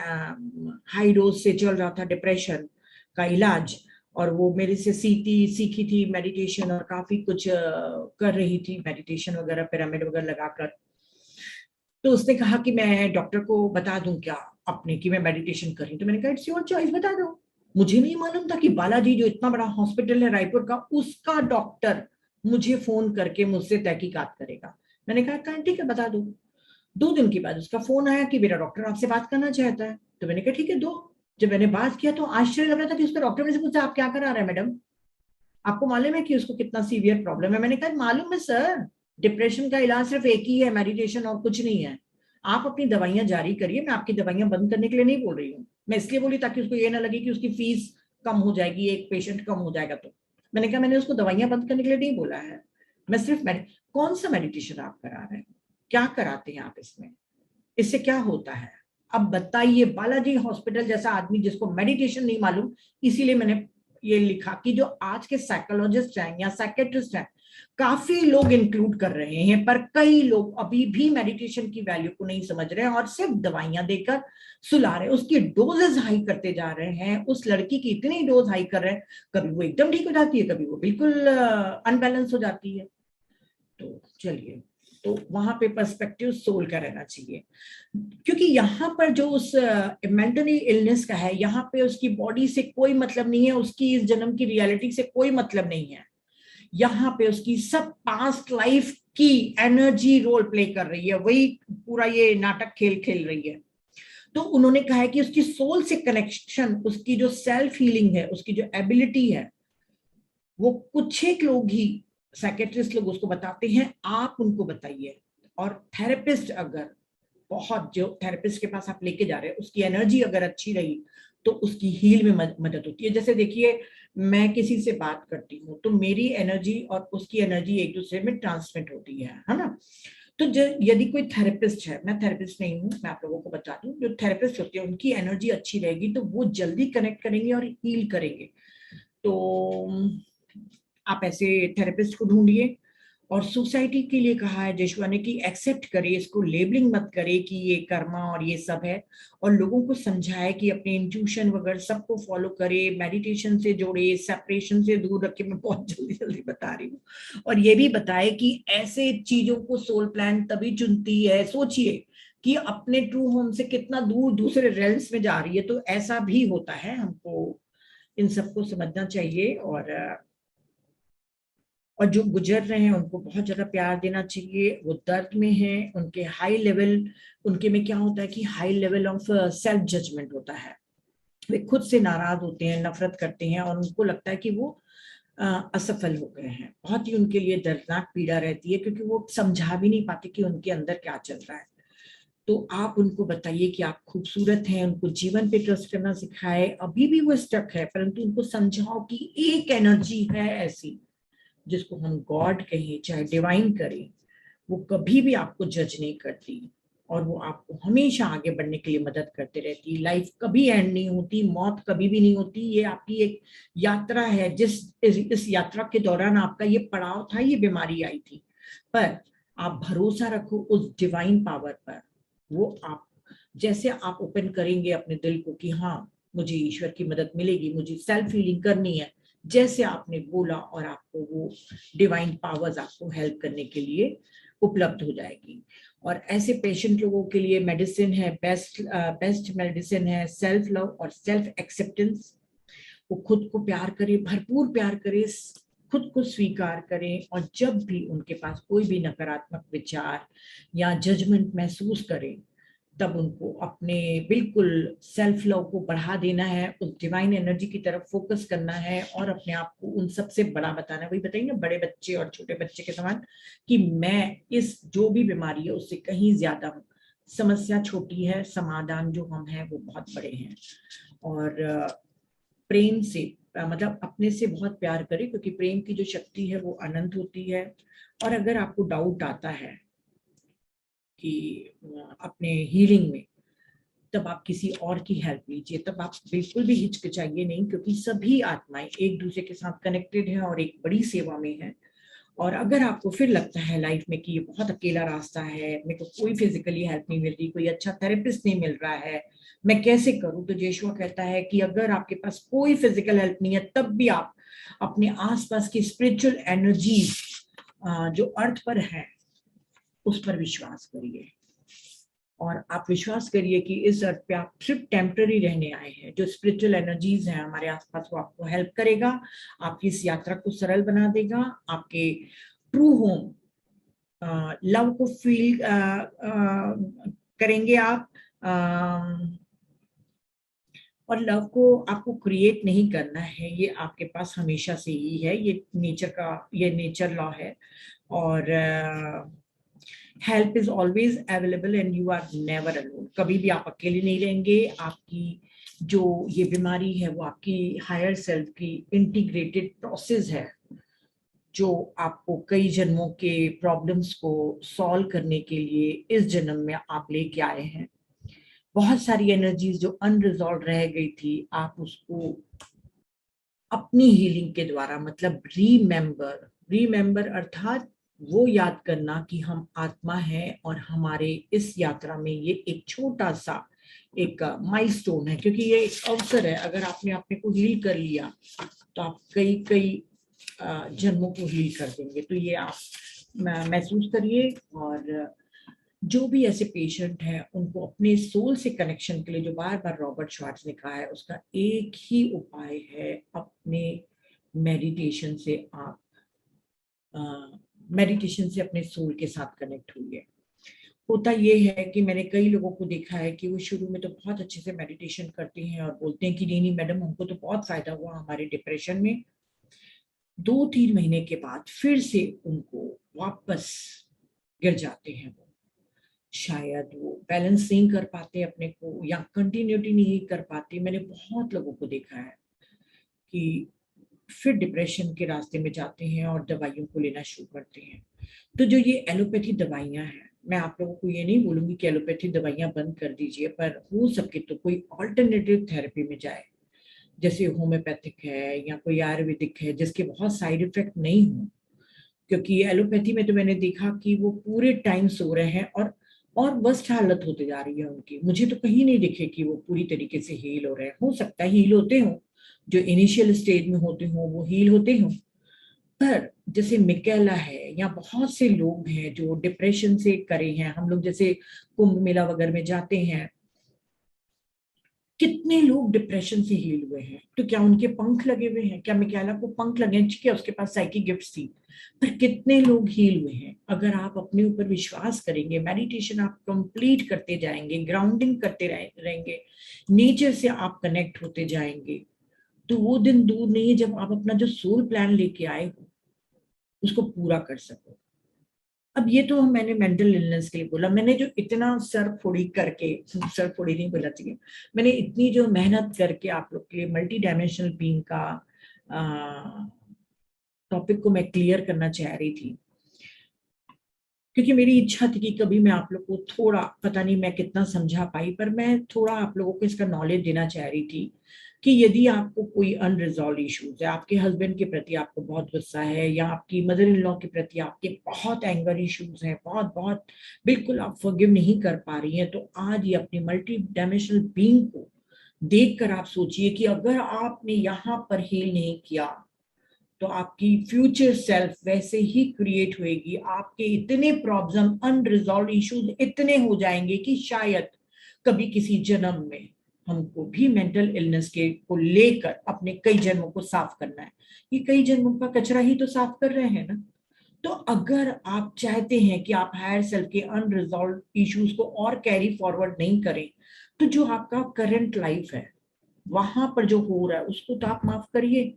हाई डोज से चल रहा था डिप्रेशन का इलाज, और वो मेरे से सीखी थी मेडिटेशन, और काफी कुछ कर रही थी मेडिटेशन वगैरह, पिरामिड वगैरह लगाकर। तो उसने कहा कि मैं डॉक्टर को बता दूं क्या अपने कि मैं मेडिटेशन कर रही हूँ? तो मैंने कहा इट्स योर चॉइस, बता दो। मुझे नहीं मालूम था कि बालाजी जो इतना बड़ा हॉस्पिटल है रायपुर का, उसका डॉक्टर मुझे फोन करके मुझसे तहकीकात करेगा। मैंने कहा ठीक है बता दो। 2 दिन के बाद उसका फोन आया कि मेरा डॉक्टर आपसे बात करना चाहता है। तो मैंने कहा ठीक है दो। जब मैंने बात किया तो आश्चर्य लग रहा था कि उसका डॉक्टर मेरे से पूछा, आप क्या करा रहे हैं मैडम, आपको मालूम है कि उसको कितना सीवियर प्रॉब्लम है? मैंने कहा मालूम है सर, डिप्रेशन का इलाज सिर्फ एक ही है, मेडिटेशन, और कुछ नहीं है। आप अपनी दवाइयां जारी करिए, मैं आपकी दवाइयां बंद करने के लिए नहीं बोल रही हूँ, मैं इसलिए बोली ताकि उसको ये ना लगे कि उसकी फीस कम हो जाएगी, एक पेशेंट कम हो जाएगा। तो मैंने कहा मैंने उसको दवाइयां बंद करने के लिए नहीं बोला है, मैं सिर्फ कौन सा मेडिटेशन आप करा रहे हैं, क्या कराते हैं आप, इसमें इससे क्या होता है, अब बताइए। बालाजी हॉस्पिटल जैसा आदमी जिसको मेडिटेशन नहीं मालूम, इसीलिए मैंने ये लिखा कि जो आज के साइकोलॉजिस्ट हैं या साइकेट्रिस्ट हैं, काफी लोग इंक्लूड कर रहे हैं, पर कई लोग अभी भी मेडिटेशन की वैल्यू को नहीं समझ रहे हैं और सिर्फ दवाइयां देकर सुला रहे हैं, उसकी डोजेस हाई करते जा रहे हैं। उस लड़की की इतनी डोज हाई कर रहे हैं, कभी वो एकदम ठीक हो जाती है, कभी वो बिल्कुल अनबैलेंस हो जाती है। तो चलिए, तो वहां पे पर्सपेक्टिव सोल का रहना चाहिए, क्योंकि यहाँ पर जो उस मेंटली इलनेस का है, यहाँ पे उसकी बॉडी से कोई मतलब नहीं है, उसकी इस जन्म की रियलिटी से कोई मतलब नहीं है। यहाँ पे उसकी सब पास्ट लाइफ की एनर्जी रोल प्ले कर रही है, वही पूरा ये नाटक खेल खेल रही है। तो उन्होंने कहा है कि उसकी सोल से कनेक्शन, उसकी जो सेल्फ हीलिंग है, उसकी जो एबिलिटी है, वो कुछ एक लोग ही, साइकेट्रिस्ट लोग उसको बताते हैं, आप उनको बताइए। और थेरेपिस्ट, अगर बहुत, जो थेरेपिस्ट के पास आप लेके जा रहे हैं, उसकी एनर्जी अगर अच्छी रही तो उसकी हील में मदद होती है। जैसे देखिए, मैं किसी से बात करती हूँ तो मेरी एनर्जी और उसकी एनर्जी एक दूसरे में ट्रांसमिट होती है ना। तो यदि कोई थेरेपिस्ट है, मैं थेरेपिस्ट नहीं हूँ, मैं आप लोगों को बता दूं, जो थेरेपिस्ट होते हैं उनकी एनर्जी अच्छी रहेगी तो वो जल्दी कनेक्ट करेंगे और हील करेंगे। तो आप ऐसे थेरेपिस्ट को ढूंढिए। और सोसाइटी के लिए कहा है जशुआ ने कि एक्सेप्ट करे, इसको लेबलिंग मत करे कि ये कर्मा और ये सब है, और लोगों को समझाए कि अपने इंट्यूशन वगैरह सबको फॉलो करे, मेडिटेशन से जोड़े, सेपरेशन से दूर रखे। मैं बहुत जल्दी जल्दी बता रही हूँ। और ये भी बताए कि ऐसे चीजों को सोल प्लान तभी चुनती है, सोचिए कि अपने ट्रू होम से कितना दूर दूसरे रेल्स में जा रही है। तो ऐसा भी होता है, हमको इन सबको समझना चाहिए। और जो गुजर रहे हैं उनको बहुत ज्यादा प्यार देना चाहिए। वो दर्द में हैं, उनके हाई लेवल, उनके में क्या होता है कि high level of self judgement होता है। वे खुद से नाराज होते हैं, नफरत करते हैं और उनको लगता है कि वो असफल हो गए हैं। बहुत ही उनके लिए दर्दनाक पीड़ा रहती है, क्योंकि वो समझा भी नहीं पाते कि उनके अंदर क्या चल रहा है। तो आप उनको बताइए कि आप खूबसूरत हैं, उनको जीवन पे ट्रस्ट करना सिखाए। अभी भी वो स्टक है, परंतु उनको समझाओ कि एक एनर्जी है ऐसी, जिसको हम गॉड कहें चाहे डिवाइन करें, वो कभी भी आपको जज नहीं करती और वो आपको हमेशा आगे बढ़ने के लिए मदद करते रहती है। लाइफ कभी एंड नहीं होती, मौत कभी भी नहीं होती। ये आपकी एक यात्रा है, इस यात्रा के दौरान आपका ये पड़ाव था, ये बीमारी आई थी, पर आप भरोसा रखो उस डिवाइन पावर पर। वो आप जैसे आप ओपन करेंगे अपने दिल को कि हाँ मुझे ईश्वर की मदद मिलेगी, मुझे सेल्फ हीलिंग करनी है, जैसे आपने बोला, और आपको वो डिवाइन पावर्स आपको हेल्प करने के लिए उपलब्ध हो जाएगी। और ऐसे पेशेंट लोगों के लिए मेडिसिन है, बेस्ट मेडिसिन है सेल्फ लव और सेल्फ एक्सेप्टेंस। वो खुद को प्यार करे, भरपूर प्यार करे, खुद को स्वीकार करें, और जब भी उनके पास कोई भी नकारात्मक विचार या जजमेंट महसूस करें, तब उनको अपने बिल्कुल सेल्फ लव को बढ़ा देना है, उस डिवाइन एनर्जी की तरफ फोकस करना है और अपने आप को उन सबसे बड़ा बताना है। वही बताइए ना, बड़े बच्चे और छोटे बच्चे के समान, कि मैं इस जो भी बीमारी है उससे कहीं ज्यादा हूँ। समस्या छोटी है, समाधान जो हम हैं वो बहुत बड़े हैं। और प्रेम से मतलब अपने से बहुत प्यार करें, क्योंकि प्रेम की जो शक्ति है वो अनंत होती है। और अगर आपको डाउट आता है कि अपने हीलिंग में, तब आप किसी और की हेल्प लीजिए, तब आप बिल्कुल भी हिचकिचाइए नहीं, क्योंकि सभी आत्माएं एक दूसरे के साथ कनेक्टेड हैं और एक बड़ी सेवा में है। और अगर आपको फिर लगता है लाइफ में कि ये बहुत अकेला रास्ता है, मेरे को कोई फिजिकली हेल्प नहीं मिल रही, कोई अच्छा थेरेपिस्ट नहीं मिल रहा है, मैं कैसे करूं, तो यीशु कहता है कि अगर आपके पास कोई फिजिकल हेल्प नहीं है, तब भी आप अपने आसपास की स्पिरिचुअल एनर्जीज जो अर्थ पर है उस पर विश्वास करिए। और आप विश्वास करिए कि इस अर्थ पे आप सिर्फ टेम्पररी रहने आए हैं। जो स्पिरिचुअल एनर्जीज हैं हमारे आसपास, वो आपको हेल्प करेगा, आपकी इस यात्रा को सरल बना देगा, आपके ट्रू होम लव को फील करेंगे आप। और लव को आपको क्रिएट नहीं करना है, ये आपके पास हमेशा से ही है, ये नेचर लॉ है। और help is always available and you are never alone. कभी भी आप अकेले नहीं रहेंगे। आपकी जो ये बीमारी है वो आपकी हायर सेल्फ की इंटीग्रेटेड प्रोसेस है, जो आपको कई जन्मों के प्रॉब्लम्स को सॉल्व करने के लिए इस जन्म में आप लेके आए हैं। बहुत सारी एनर्जीज जो अनरिजॉल्व रह गई थी, आप उसको अपनी हीलिंग के द्वारा, मतलब रीमेंबर अर्थात वो याद करना कि हम आत्मा है और हमारे इस यात्रा में ये एक छोटा सा एक माइलस्टोन है, क्योंकि ये एक अवसर है। अगर आपने अपने को हील कर लिया तो आप कई कई जन्मों को हील कर देंगे। तो ये आप महसूस करिए। और जो भी ऐसे पेशेंट हैं उनको अपने सोल से कनेक्शन के लिए, जो बार बार रॉबर्ट श्वार्ट्ज ने कहा है, उसका एक ही उपाय है, अपने मेडिटेशन से आप मेडिटेशन से अपने सोल के साथ कनेक्ट हुई। होता ये है कि मैंने कई लोगों को देखा है कि वो शुरू में तो बहुत अच्छे से मेडिटेशन करते हैं और बोलते हैं कि नहीं नहीं मैडम, हमको तो बहुत फायदा हुआ हमारे डिप्रेशन में। 2-3 महीने के बाद फिर से उनको वापस गिर जाते हैं। वो शायद वो बैलेंस नहीं कर पाते अपने को, या कंटिन्यूटी नहीं कर पाते। मैंने बहुत लोगों को देखा है कि फिर डिप्रेशन के रास्ते में जाते हैं और दवाइयों को लेना शुरू करते हैं। तो जो ये एलोपैथी दवाइयां हैं, मैं आप लोगों को ये नहीं बोलूंगी कि एलोपैथी दवाइयां बंद कर दीजिए, पर हो सके तो कोई ऑल्टरनेटिव थेरेपी में जाए, जैसे होम्योपैथिक है या कोई आयुर्वेदिक है जिसके बहुत साइड इफेक्ट नहीं हो। क्योंकि एलोपैथी में तो मैंने देखा कि वो पूरे टाइम सो रहे हैं और वर्स्ट हालत होती जा रही है उनकी। मुझे तो कहीं नहीं दिखे कि वो पूरी तरीके से हील हो रहे हैं। हो सकता है हील होते हो, जो इनिशियल स्टेज में होते हो वो हील होते हो, पर जैसे मिकेला है या बहुत से लोग हैं जो डिप्रेशन से करे हैं। हम लोग जैसे कुंभ मेला वगैरह में जाते हैं, कितने लोग डिप्रेशन से हील हुए हैं। तो क्या उनके पंख लगे हुए हैं? क्या मिकेला को पंख लगे हैं? ठीक है, उसके पास साइकिक गिफ्ट्स थी, पर कितने लोग हील हुए हैं? अगर आप अपने ऊपर विश्वास करेंगे, मेडिटेशन आप कंप्लीट करते जाएंगे, ग्राउंडिंग करते रहेंगे, नेचर से आप कनेक्ट होते जाएंगे, तो वो दिन दूर नहीं है जब आप अपना जो सोल प्लान लेके आए हो उसको पूरा कर सको। अब ये तो मैंने मेंटल इलनेस के लिए बोला। मैंने जो इतना सर फोड़ी करके, सर फोड़ी नहीं बोला चाहिए, मैंने इतनी जो मेहनत करके आप लोग के लिए मल्टी डायमेंशनल बीइंग का टॉपिक को मैं क्लियर करना चाह रही थी, क्योंकि मेरी इच्छा थी कि कभी मैं आप लोग को थोड़ा, पता नहीं मैं कितना समझा पाई, पर मैं थोड़ा आप लोगों को इसका नॉलेज देना चाह रही थी कि यदि आपको कोई अनरिजॉल्व इश्यूज है, आपके हस्बैंड के प्रति आपको बहुत गुस्सा है, या आपकी मदर इन लॉ के प्रति आपके बहुत एंगर इश्यूज हैं, बहुत बहुत बिल्कुल आप फॉरगिव नहीं कर पा रही हैं, तो आज ये अपनी मल्टी डायमेंशनल बीइंग को देखकर आप सोचिए कि अगर आपने यहाँ पर हील नहीं किया तो आपकी फ्यूचर सेल्फ वैसे ही क्रिएट होएगी। आपके इतने प्रॉब्लम, अनरिजॉल्व इश्यूज इतने हो जाएंगे कि शायद कभी किसी जन्म में हमको भी मेंटल इलनेस के को लेकर अपने कई जन्मों को साफ करना है। ये कई जन्मों का कचरा ही तो साफ कर रहे हैं ना। तो अगर आप चाहते हैं कि आप हायर सेल्फ के अनरिजॉल्व इश्यूज को और कैरी फॉरवर्ड नहीं करें, तो जो आपका करंट लाइफ है वहां पर जो हो रहा है उसको तो आप माफ करिए।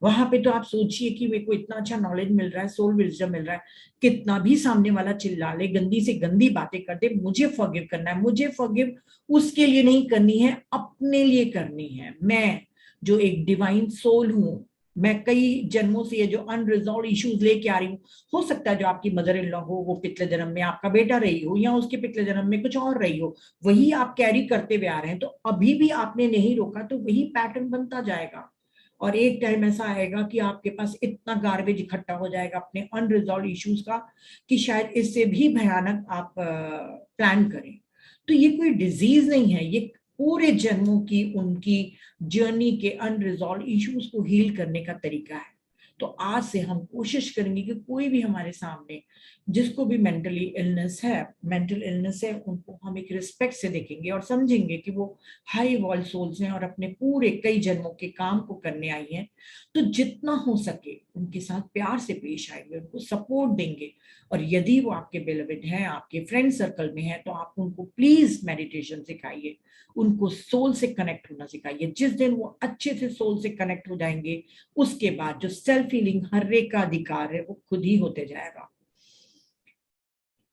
वहां पे तो आप सोचिए कि मेरे को इतना अच्छा नॉलेज मिल रहा है, सोल विजडम मिल रहा है, कितना भी सामने वाला चिल्ला ले, गंदी से गंदी बातें कर दे, मुझे फॉरगिव करना है। मुझे फॉरगिव उसके लिए नहीं करनी है, अपने लिए करनी है। मैं जो एक डिवाइन सोल हूं, मैं कई जन्मों से ये जो अनरिजॉल्व इश्यूज लेके आ रही हूँ, हो सकता है जो आपकी मदर इन लॉ हो वो पिछले जन्म में आपका बेटा रही हो, या उसके पिछले जन्म में कुछ और रही हो, वही आप कैरी करते हुए आ रहे हैं। तो अभी भी आपने नहीं रोका तो वही पैटर्न बनता जाएगा, और एक टाइम ऐसा आएगा कि आपके पास इतना गार्बेज इकट्ठा हो जाएगा अपने अनरिजॉल्व इश्यूज का कि शायद इससे भी भयानक आप प्लान करें। तो ये कोई डिजीज नहीं है, ये पूरे जन्मों की उनकी जर्नी के अनरिजॉल्व इश्यूज को हील करने का तरीका है। तो आज से हम कोशिश करेंगे कि कोई भी हमारे सामने जिसको भी मेंटल इलनेस है, उनको हम एक रिस्पेक्ट से देखेंगे और समझेंगे कि वो हाई वॉल सोल्स हैं और अपने पूरे कई जन्मों के काम को करने आई हैं। तो जितना हो सके उनके साथ प्यार से पेश आएंगे, उनको सपोर्ट देंगे। और यदि वो आपके बेलविड हैं, आपके फ्रेंड सर्कल में हैं, तो आप उनको प्लीज मेडिटेशन सिखाइए, उनको सोल से कनेक्ट होना सिखाइए। जिस दिन वो अच्छे से सोल से कनेक्ट हो जाएंगे, उसके बाद जो सेल्फ हीलिंग हर एक का अधिकार है वो खुद ही होते जाएगा।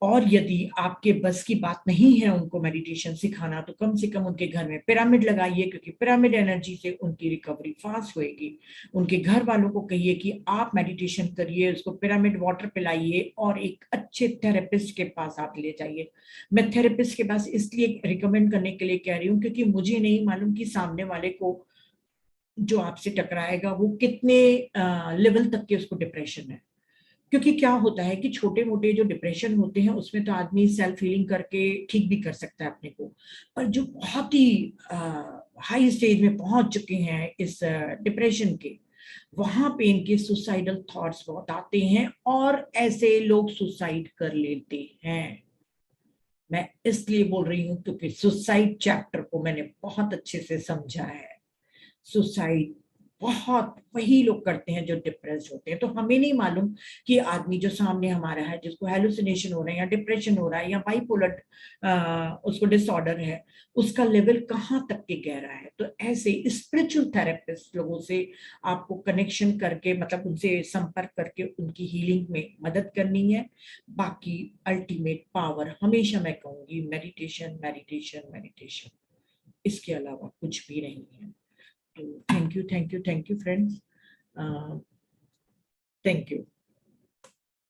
और यदि आपके बस की बात नहीं है उनको मेडिटेशन सिखाना, तो कम से कम उनके घर में पिरामिड लगाइए, क्योंकि पिरामिड एनर्जी से उनकी रिकवरी फास्ट होएगी। उनके घर वालों को कहिए कि आप मेडिटेशन करिए, उसको पिरामिड वाटर पिलाइए और एक अच्छे थेरेपिस्ट के पास आप ले जाइए। मैं थेरेपिस्ट के पास इसलिए रिकमेंड करने के लिए कह रही हूँ क्योंकि मुझे नहीं मालूम कि सामने वाले को जो आपसे टकराएगा वो कितने लेवल तक के उसको डिप्रेशन है। क्योंकि क्या होता है कि छोटे मोटे जो डिप्रेशन होते हैं उसमें तो आदमी सेल्फ हीलिंग करके ठीक भी कर सकता है अपने को, पर जो बहुत ही हाई स्टेज में पहुंच चुके हैं इस डिप्रेशन के, वहां पे इनके सुसाइडल थॉट्स बहुत आते हैं और ऐसे लोग सुसाइड कर लेते हैं। मैं इसलिए बोल रही हूँ क्योंकि सुसाइड चैप्टर को मैंने बहुत अच्छे से समझा है। सुसाइड बहुत वही लोग करते हैं जो डिप्रेस होते हैं। तो हमें नहीं मालूम कि आदमी जो सामने हमारा है, जिसको हेलुसिनेशन हो रहा है या डिप्रेशन हो रहा है या बाइपोलर उसको डिसऑर्डर है, उसका लेवल कहाँ तक के गहरा है। तो ऐसे स्पिरिचुअल थेरेपिस्ट लोगों से आपको कनेक्शन करके, मतलब उनसे संपर्क करके उनकी हीलिंग में मदद करनी है। बाकी अल्टीमेट पावर हमेशा मैं कहूंगी मेडिटेशन, मेडिटेशन, मेडिटेशन, इसके अलावा कुछ भी नहीं है। तो thank you, thank you, thank you, friends. Thank you.